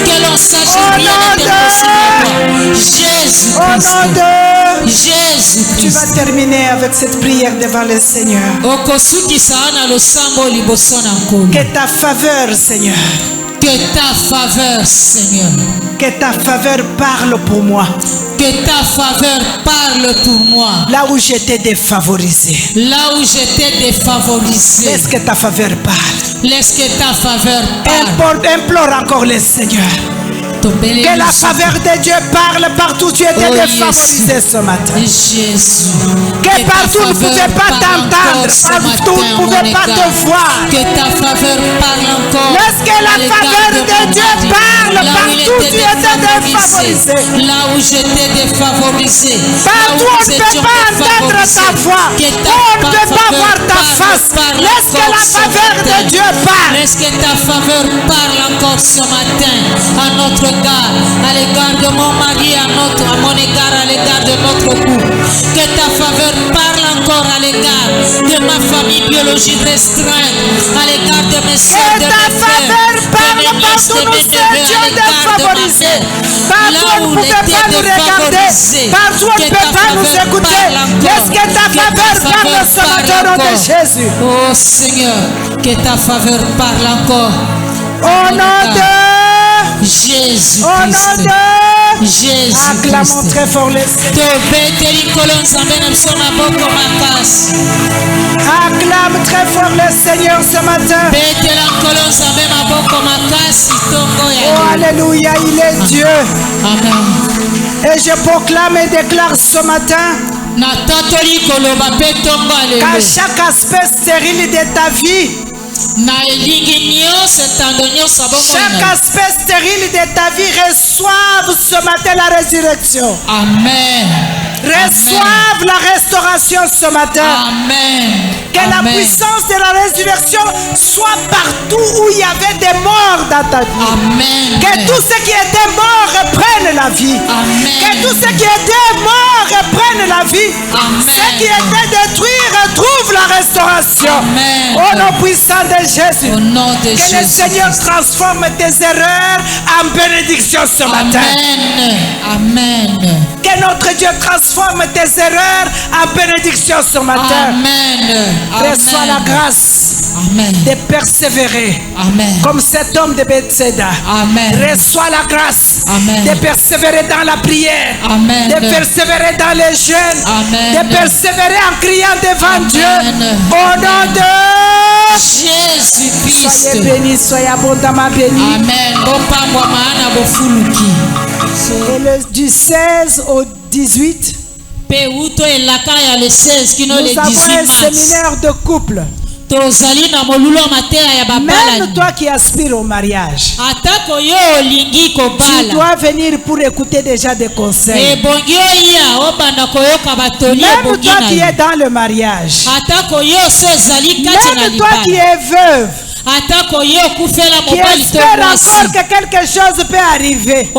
Que l'on sache que rien n'est impossible à toi. Jésus-Christ. Au nom de Jésus-Christ. Tu vas terminer avec cette prière devant le Seigneur. Que ta faveur, Seigneur. Que ta faveur, Seignor. Que ta faveur parle pour moi. Que ta faveur parle pour moi. Là où j'étais défavorisé. Là où j'étais défavorisé. Laisse que ta faveur parle. Laisse que ta faveur parle. Implore encore le Seigneur. Que la faveur de Dieu parle partout où tu étais défavorisé ce matin. Jésus. Que partout ne pouvait pas t'entendre, partout ne pouvait pas te voir. Que ta faveur parle encore. Laisse que la faveur de Dieu parle partout où tu étais défavorisé. Là où j'étais défavorisé. Partout on ne peut pas entendre ta voix. On ne peut pas voir ta face. Laisse que la faveur de Dieu parle. Laisse que ta faveur parle encore ce matin à notre égard, à l'égard de mon mari, à mon égard, à l'égard de notre couple. Que ta faveur parle encore à l'égard de ma famille biologique restreinte, à l'égard de mes soeurs, de mes frères, de mes nièces, de mes neveux, à l'égard de ma mère. Partout on ne pouvait pas nous regarder, partout on ne peut pas nous écouter. Laisse que ta faveur parle ce matin au nom de Jésus. Oh Seigneur, que ta faveur parle encore. Au nom de Jésus-Christ. Au nom de Jésus. Acclamons très fort le Seigneur. Acclame très fort le Seigneur ce matin. Oh alléluia, il est Dieu. Amen. Et je proclame et déclare ce matin qu'à chaque aspect stérile de ta vie, chaque aspect stérile de ta vie reçoive ce matin la résurrection. Amen. Reçoive la restauration ce matin. Amen. Que la puissance de la résurrection soit partout où il y avait des morts dans ta vie. Amen. Que tous ceux qui étaient morts reprennent la vie. Amen. Que tous ceux qui étaient morts reprennent la vie. Amen. Ceux qui étaient détruits retrouvent la restauration. Amen. Au nom puissant de Jésus. Au nom de que Jésus. le Seigneur transforme tes erreurs en bénédiction ce matin. Amen. Amen. Que notre Dieu transforme tes erreurs en bénédiction ce matin. Amen. Reçois la grâce. Amen. De persévérer. Amen. Comme cet homme de Bethsaida. Amen. Reçois la grâce. Amen. De persévérer dans la prière. Amen. De persévérer dans les jeûnes. Amen. De persévérer en criant devant Amen. Dieu. Au nom de Jésus-Christ. Soyez bénis, soyez abondamment bénis. Amen. Et du 16 au 18, nous avons nous avons un séminaire de couple. Même toi qui aspires au mariage, tu dois venir pour écouter déjà des conseils. Même toi qui es dans le mariage, même toi qui es veuve, qui espère encore que quelque chose peut arriver,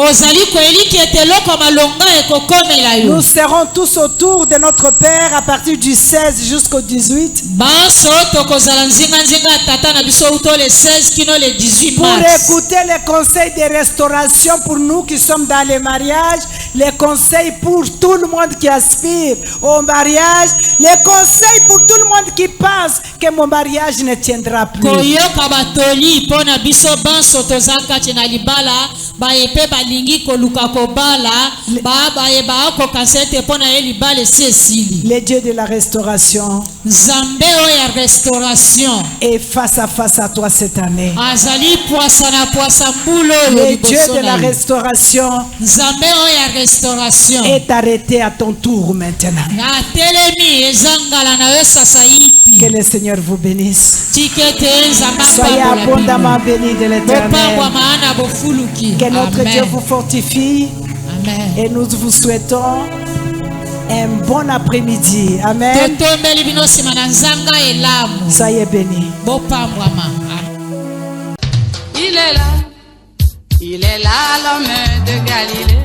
nous serons tous autour de notre Père à partir du 16 jusqu'au 18 pour écouter les conseils de restauration pour nous qui sommes dans les mariages, les conseils pour tout le monde qui aspire au mariage, les conseils pour tout le monde qui pense que mon mariage ne tiendra plus. Le Dieu de la restauration est face à face à toi cette année. Le Dieu de la restauration est arrêté à ton tour maintenant. Que le Seigneur vous bénisse. Soyez abondamment bénis de l'Éternel. Que notre Dieu vous fortifie. Amen. Et nous vous souhaitons un bon après-midi. Amen. Soyez bénis. Il est là l'homme de Galilée.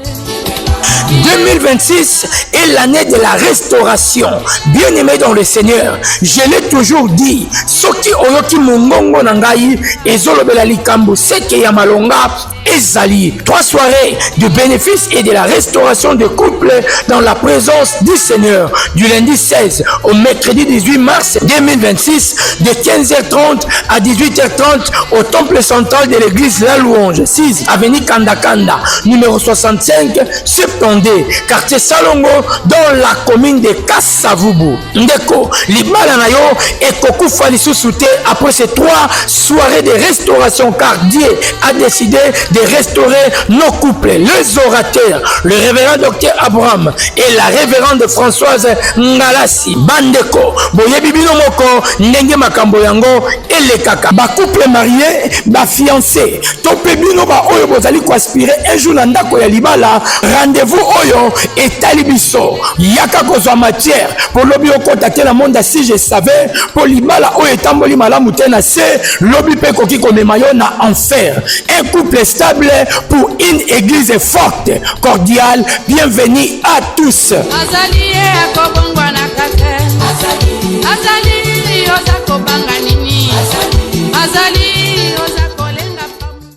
2026 est l'année de la restauration. Bien-aimé dans le Seigneur, je l'ai toujours dit, soki oyoki mongongo nangai ezolobela likambo seke ya malonga ezali. 3 soirées de bénéfice et de la restauration de couple dans la présence du Seigneur du lundi 16 au mercredi 18 mars 2026 de 15h30 à 18h30 au temple central de l'église La Louange, 6 avenue Kandakanda, numéro 65 72, quartier Salongo, dans la commune de Kassavubu. Ndeko, libala na yo ekokufa lisusu te après ces 3 soirées de restauration, car Dieu a décidé de restaurer nos couples. Les orateurs, le révérend docteur Abraham et la révérende Françoise Ngalasi. Bandeko, boyebi bino moko ndenge makambo yango elekaka. Ba couple marié, ba fiancé, tope bino ba oyo bozali ko aspirer un jour na ndako ya libala, rendez-vous oyo etali biso. Yaka kozwa matière pour lobi okontakte na monde si je savais pour libala oyo etamboli malamu te na se lobi pe koki komema yo na enfer. Un couple stable pour une église forte, cordiale. Bienvenue à tous. Azali